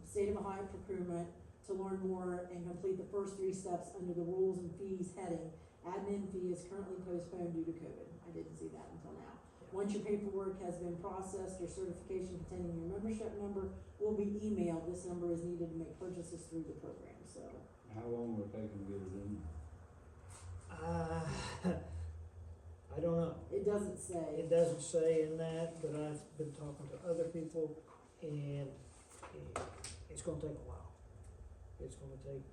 state of Ohio procurement to learn more and complete the first 3 steps under the rules and fees heading. Admin fee is currently postponed due to COVID. I didn't see that until now. Once your paperwork has been processed, your certification containing your membership number will be emailed. This number is needed to make purchases through the program, so. How long will it take them to get it in? I don't know. It doesn't say. It doesn't say in that, but I've been talking to other people, and it's gonna take a while. It's gonna take,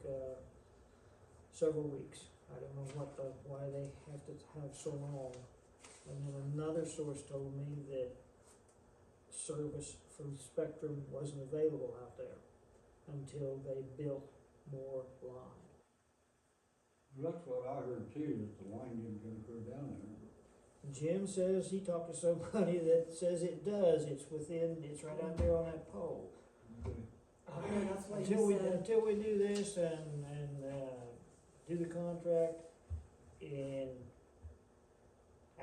several weeks. I don't know why they have to have so long. And then another source told me that service from Spectrum wasn't available out there until they built more line. Well, that's what I heard too, that the line didn't go down there. Jim says he talked to somebody that says it does. It's right out there on that pole. Yeah, that's what he Until we said. do this and do the contract and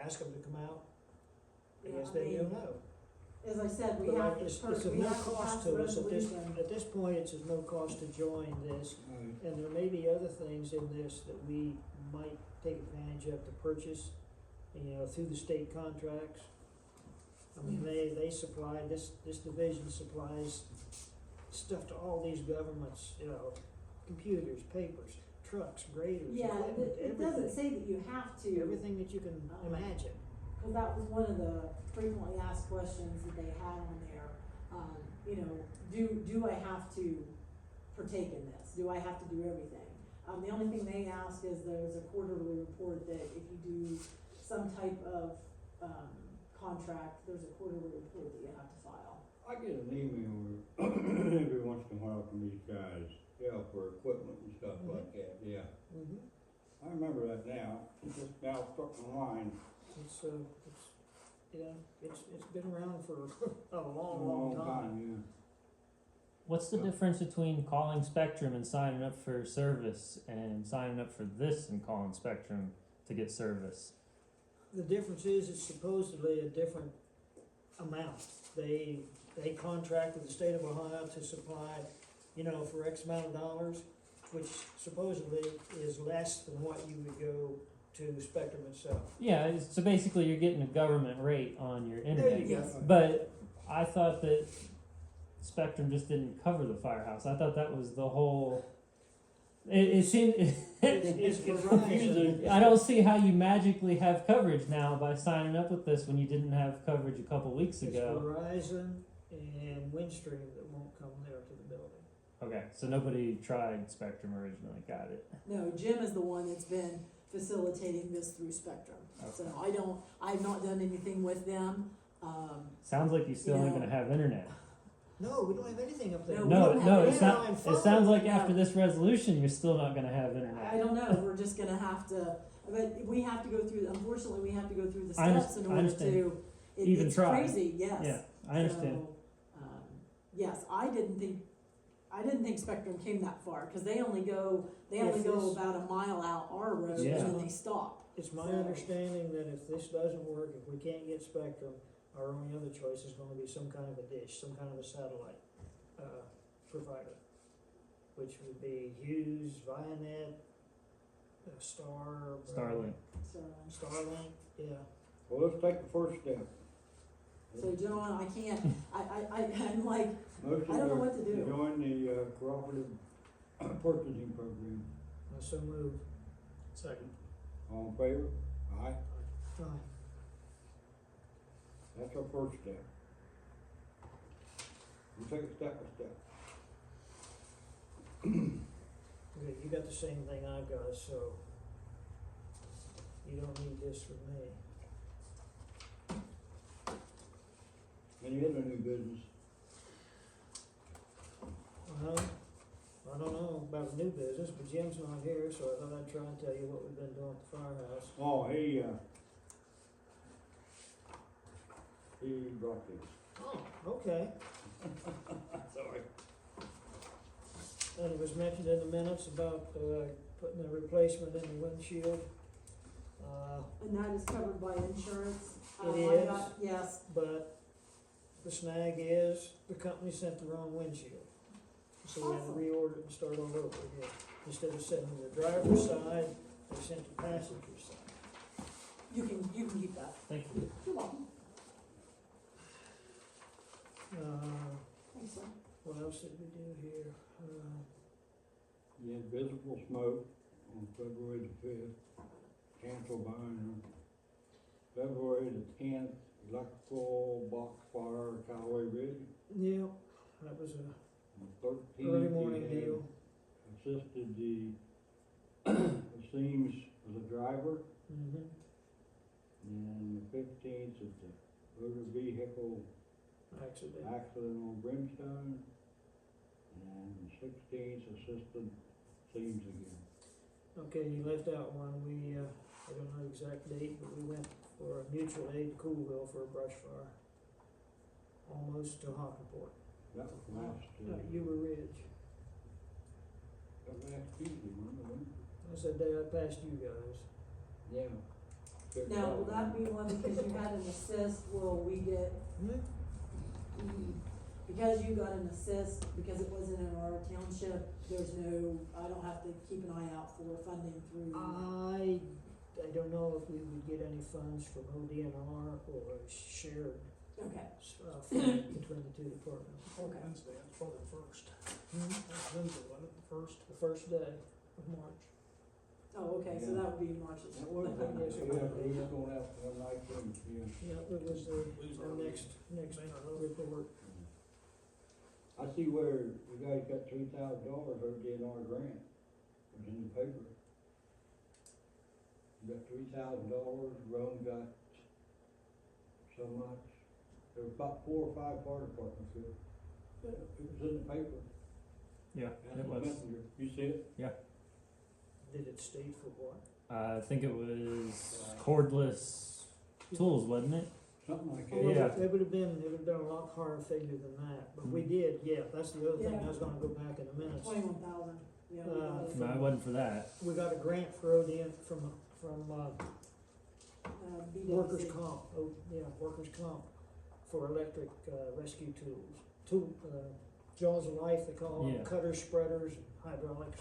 ask them to come out, I Yeah, guess I they mean, don't know. As I said, we But have to, it's first, of we no have to cost pass the to us resolution. at this point, it's of no cost to join this. And there may be other things in this that we might take advantage of to purchase, you know, through the state contracts. I mean, they supply, this division supplies stuff to all these governments, you know, computers, papers, trucks, graders, Yeah, equipment, it doesn't everything. say that you have to. Everything that you can imagine. Cause that was one of the frequently asked questions that they had on there. You know, do I have to partake in this? Do I have to do everything? The only thing they ask is there's a quarterly report that if you do some type of, contract, there's a quarterly report that you have to file. I get an email every once in a while from these guys, yeah, for equipment and stuff like that, yeah. Mm-hmm. I remember that now, it's just now stuck in line. It's been around for a long time. Yeah. What's the difference between calling Spectrum and signing up for service and signing up for this and calling Spectrum to get service? The difference is it's supposedly a different amount. They contract with the state of Ohio to supply, you know, for X amount of dollars, which supposedly is less than what you would go to Spectrum itself. Yeah, so basically you're getting a government rate on your There internet. you go. But I thought that Spectrum just didn't cover the firehouse. I thought that was the whole. It seemed. It's Verizon. I don't see how you magically have coverage now by signing up with this when you didn't have coverage a couple weeks It's ago. Verizon and Windstream that won't come there to the building. Okay, so nobody tried Spectrum originally. Got it. No, Jim is the one that's been facilitating this through Spectrum. So I've not done anything with them. Sounds like you still You aren't know. gonna have internet. No, we don't have anything up there. No, we No, don't no, have it's any not. line It phone. sounds like No. after this resolution, you're still not gonna have I internet. don't know, we're just gonna have to, but we have to go through, unfortunately, we have to go through the I steps in I order understand. to, Even it's try. crazy, yes. Yeah, I understand. So, yes, I didn't think Spectrum came that far, cause they only go If this- about a mile out our road Yeah. and then they stop. It's my So- understanding that if this doesn't work, if we can't get Spectrum, our only other choice is gonna be some kind of a dish, some kind of a satellite, provider, which would be Hughes, Vianet, Starlink. So, Starlink, yeah. Well, let's take the first step. so John, I can't, I'm like, Motion I don't know what to do. Join the cooperative purchasing program. I so moved. Second. All in favor? Aye. Aye. That's our first step. We take it step by step. Okay, you got the same thing I've got, so you don't need this from me. Any other new business? Well, I don't know about new business, but Jim's not here, so I thought I'd try and tell you what we've been doing at the firehouse. Oh, he brought this. Oh, okay. Sorry. And it was mentioned in the minutes about, putting a replacement in the windshield. And that is covered by insurance. It I is. got- Yes, But the snag is, the company sent the wrong windshield. So we had to Awesome. reorder it and start all over again. Instead of sending the driver's side, they sent the passenger's side. you can keep that. Thank you. You're welcome. Thanks, sir. What else did we do here? You had visible smoke on February the fifth, cancel buying. February the tenth, electrical box fire, Callaway Ridge. Yeah, that was a On the 13th, early morning you had deal. assisted the Seams as a driver. Mm-hmm. And the 15th is the motor vehicle Accident. accident on Brimstone. And the 16th assisted Seams again. Okay, you left out one, we, I don't know the exact date, but we went for a mutual aid to Coolville for a brush fire. Almost to Hockenport. That was last, Yuba Ridge. that was last Tuesday, remember? That's the day I passed you guys. Yeah. Now, will that be one because you had an assist, will we get, because you got an assist, because it wasn't in our township, there's no, I don't have to keep an eye out for funding through. I don't know if we would get any funds from ODNR or a shared, Okay, fund between the two departments. okay. Wednesday, that's probably the first. Hmm? That's Wednesday, wasn't it, the first? The first day of March. Oh, okay, so Yeah. that would be March's. That was, Yes, it yeah, was. we was going out for one night, yeah. Yeah, it was our next report. I see where you guys got $3,000 ODNR grant, was in the paper. You got $3,000, Rome got so much. There was about 4 or 5 fire departments here. It was in the paper. Yeah, And it the was. messenger. You see it? Did it state for what? I think it was cordless tools, wasn't it? Something like Well, that. Yeah. It would have been a lot higher figure than that, but we did, yeah, that's the other thing, I was gonna go back in a minute. 21,000, yeah. we got it. No, it wasn't for that. We got a grant for ODN from, BWC. workers' comp, workers' comp for electric, rescue tools. Jaws of life, they call them, Yeah. cutters, spreaders, and hydraulics.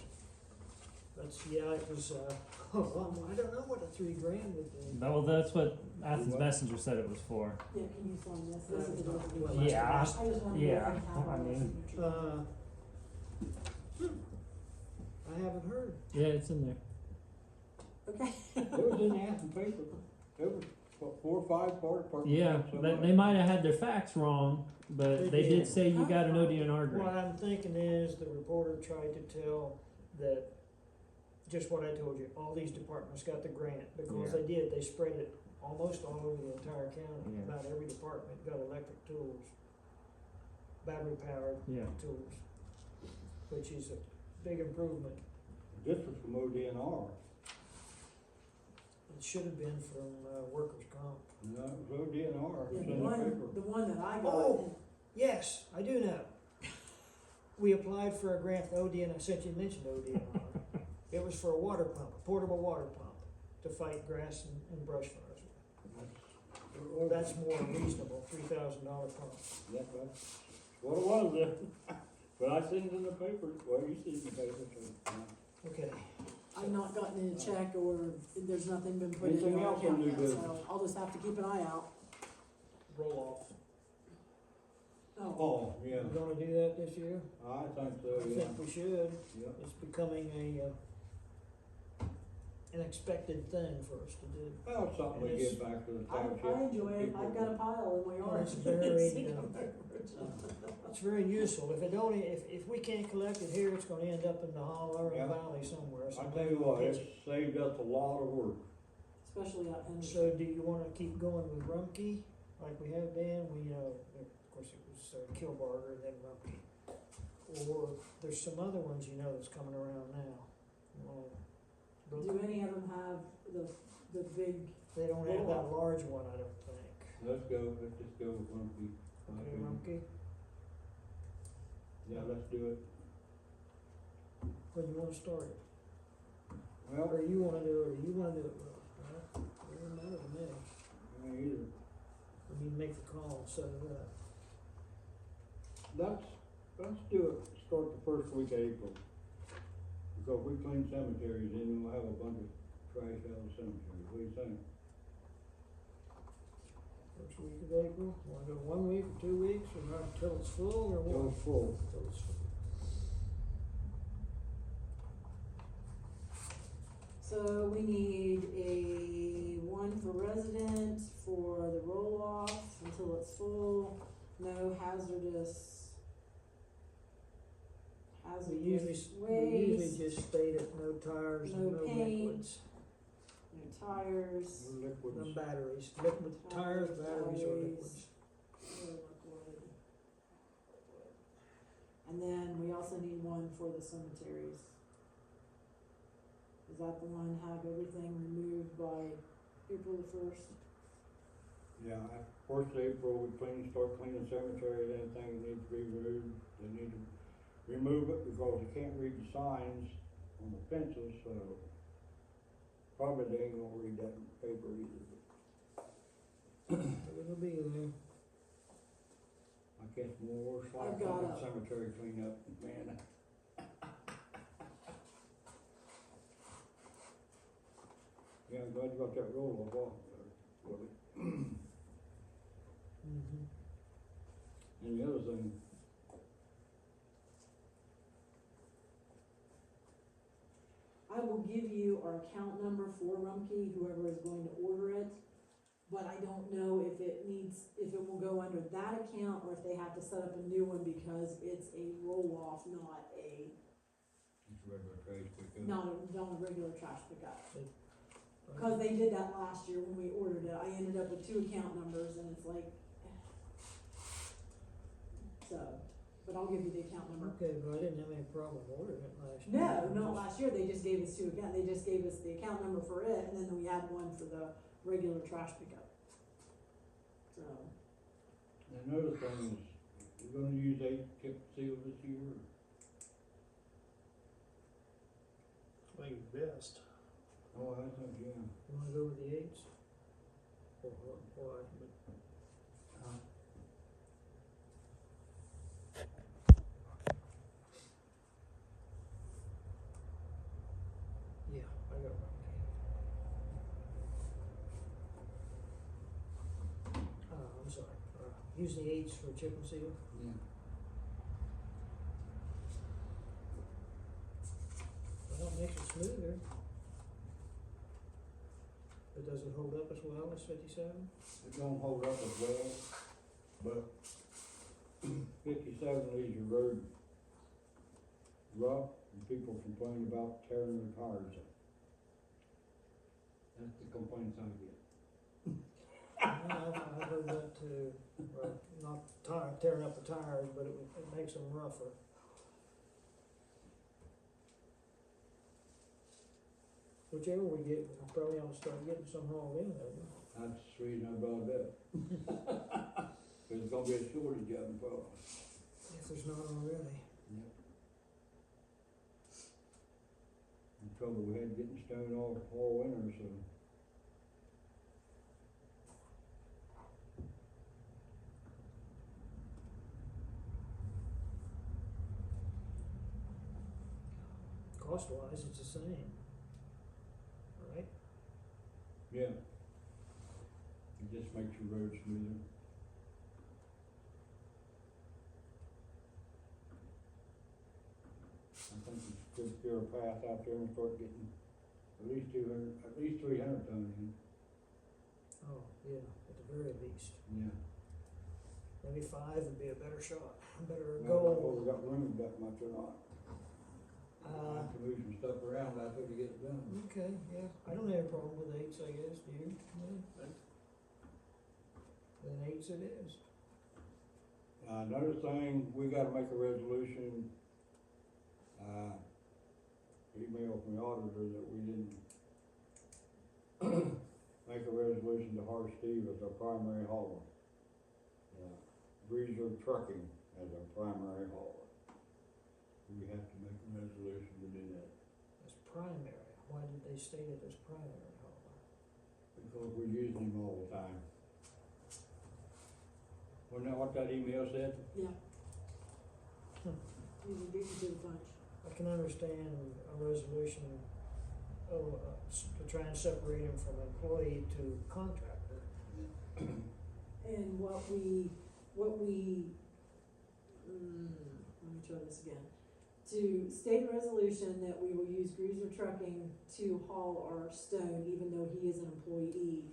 It was, I don't know what a $3,000 would be. Well, that's what Athens Messenger said it was for. Yeah, can you sign this? This is the Well, resolution. Yeah, I just wanted to. yeah, have I our mean- signature. I haven't heard. Yeah, it's in there. Okay. It was in the Athens paper. There was what, 4 or 5 fire departments. Yeah, got so much. they might have had their facts wrong, but They they did. did say you got an ODNR What grant. I'm thinking is the reporter tried to tell that, just what I told you, all these departments got the grant, because Yeah. they did, they spread it almost all over the entire county. Yeah. About every department got electric tools, battery powered Yeah. tools, which is a big improvement. This was from ODNR. It should have been from, workers' comp. No, it was ODNR. It Yeah, was the in the one, paper. the one that I got. Oh. Yes, I do know. We applied for a grant for ODNR, since you mentioned ODNR. It was for a water pump, a portable water pump, to fight grass and brush fires. That's more reasonable, $3,000 pump. Yeah, that's what it was then. But I seen it in the paper. Well, you see it in the paper, so. Okay. I've not gotten in a check or there's nothing been put in Anything our else on account new yet, business? so I'll just have to keep an eye out. Roll off. Oh, Oh, yeah. You gonna do that this year? I think I so, yeah. think we should. Yeah. It's becoming an expected thing for us to do. Well, it's something we It's- give back to the I township. enjoy it, I've got a pile in my yard. It's very, it's very useful. If it don't, if we can't collect it here, it's gonna end up in the holler or Yeah. valley somewhere. I tell you what, it's saved us a lot of work. Especially out in. So do you wanna keep going with Rumpke, like we have been? We, of course it was Kilbarger and then Rumpke. Or there's some other ones that's coming around now. Do any of them have the big, They don't have that large one, I don't think. Let's just go with Rumpke. Okay, Rumpke, Yeah, let's do it. when you wanna start it? Well, Or you wanna do it, or you wanna do it, well, doesn't matter to me. me either. We need to make the call and set it up. Let's do it, start the first week of April. Because we clean cemeteries, then we'll have a bunch of trash out of the cemetery. What do you think? First week of April, wanna go 1 week or 2 weeks, or not until it's full, or Till what? it's full. Until it's full. so we need a one for resident for the roll off until it's full, no hazardous. We usually waste, just state it, no tires and No no paint. liquids, no tires, We're no liquids. batteries, liquid, tires, batteries or liquids. no liquid. And then we also need one for the cemeteries. Is that the one, have everything removed by April the 1st? Yeah, first of April, we start cleaning cemeteries, anything that needs to be removed, they need to remove it because they can't read the signs on the fences, so probably they ain't gonna read that paper either. It'll be there. I guess more slack I've got on that a- cemetery cleanup, man. Yeah, I'm glad you got that roll off there, Willie. Mm-hmm. And the other thing, I will give you our account number for Rumpke, whoever is going to order it. But I don't know if it will go under that account or if they have to set up a new one because it's a roll-off, not a, it's regular trash pickup. not a regular trash pickup. Right. Cause they did that last year when we ordered it, I ended up with 2 account numbers and it's like, so, but I'll give you the account number. Okay, but I didn't have any problem ordering it last year. No, not last year, they just gave us 2 account, they just gave us the account number for it, and then we had one for the regular trash pickup. So, And another thing is, you're gonna use 8 tip seal this year, or? I think best. Oh, I think, yeah. You wanna go with the 8s? Or why? Yeah, I got one. I'm sorry, use the 8s for chip and seal. Yeah. Well, it makes it smoother. But does it hold up as well as 57? It don't hold up as well, but 57 leaves your road rough, and people complain about tearing their tires up. That's the complaints I get. Yeah, I've heard that too, right, not tearing up the tires, but it makes them rougher. Whichever we get, we probably ought to start getting some hauled in there. That's the reason I brought it up. There's gonna be a shortage of them, probably. If there's not already. Yep. The trouble we had getting stone all winter, so. Cost wise, it's the same. Right? Yeah. It just makes your road smoother. I think it's good to clear a path out there and start getting at least 200, at least 300 ton in. Oh, yeah, at the very least. Yeah. Maybe 5 would be a better shot, better Now, before goal. we got room that much or not. I Uh, have to move some stuff around after we get it done. okay, yeah, I don't have a problem with 8s, I guess, do you? No? Then 8s it is. Another thing, we gotta make a resolution, email from the auditor that we didn't make a resolution to hire Steve as our primary hauler. Breezer Trucking as our primary hauler. We have to make a resolution to do that, As primary, why did they state it as primary hauler? because we're using him all the time. Wasn't that what that email said? Yeah. Usually beat you to the punch. I can understand a resolution, to try and separate him from employee to contractor. And what we, let me try this again. To state a resolution that we will use Breezer Trucking to haul our stone, even though he is an employee.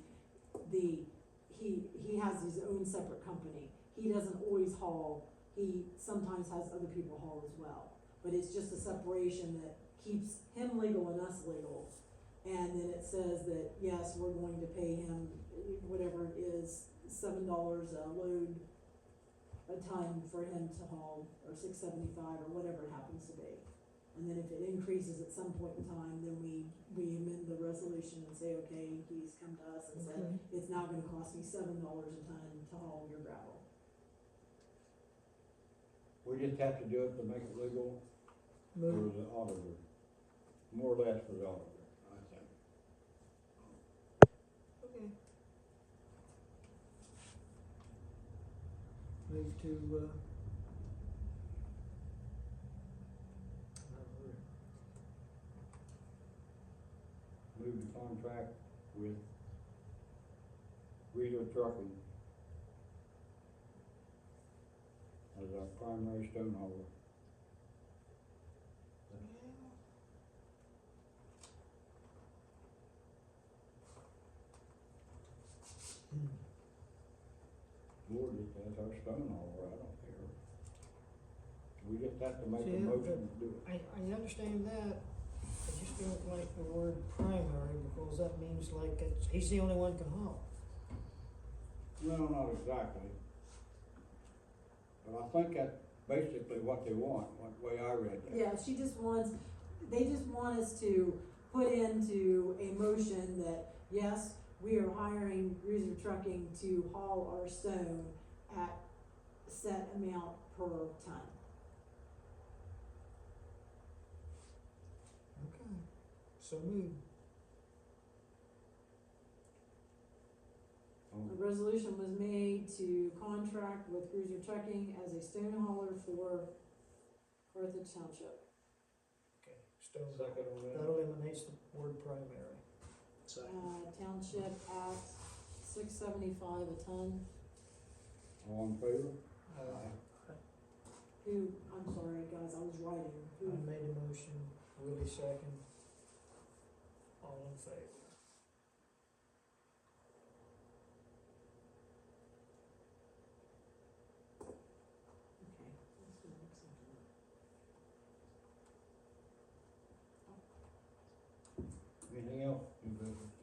He has his own separate company. He doesn't always haul, he sometimes has other people haul as well. But it's just a separation that keeps him legal and us legal. And then it says that, yes, we're going to pay him whatever it is, $7 a load a ton for him to haul, or $6.75, or whatever it happens to be. And then if it increases at some point in time, then we amend the resolution and say, okay, he's come to us and said, Okay. it's now gonna cost me $7 a ton to haul your gravel. We just have to do it to make it legal for Move, the auditor, more or less for the auditor, I think. okay. Move to, Move the contract with Breezer Trucking as our primary stone hauler. Lord, if that's our stone hauler, I don't care. We just have to make a See, motion to do it. I understand that, I just don't like the word primary, because that means like he's the only one can haul. No, not exactly. But I think that's basically what they want, what way I read that. Yeah, they just want us to put into a motion that, yes, we are hiring Breezer Trucking to haul our stone at set amount per ton. Okay. So move. A resolution was made to contract with Breezer Trucking as a stone hauler for Carthage Township. Okay, stone. Second on That that. eliminates the word primary. Township at $6.75 a ton. All in favor? I'm sorry, guys, I was writing. I made a motion, Willie second. All in favor? Okay, let's go look something up. Anything else? New business?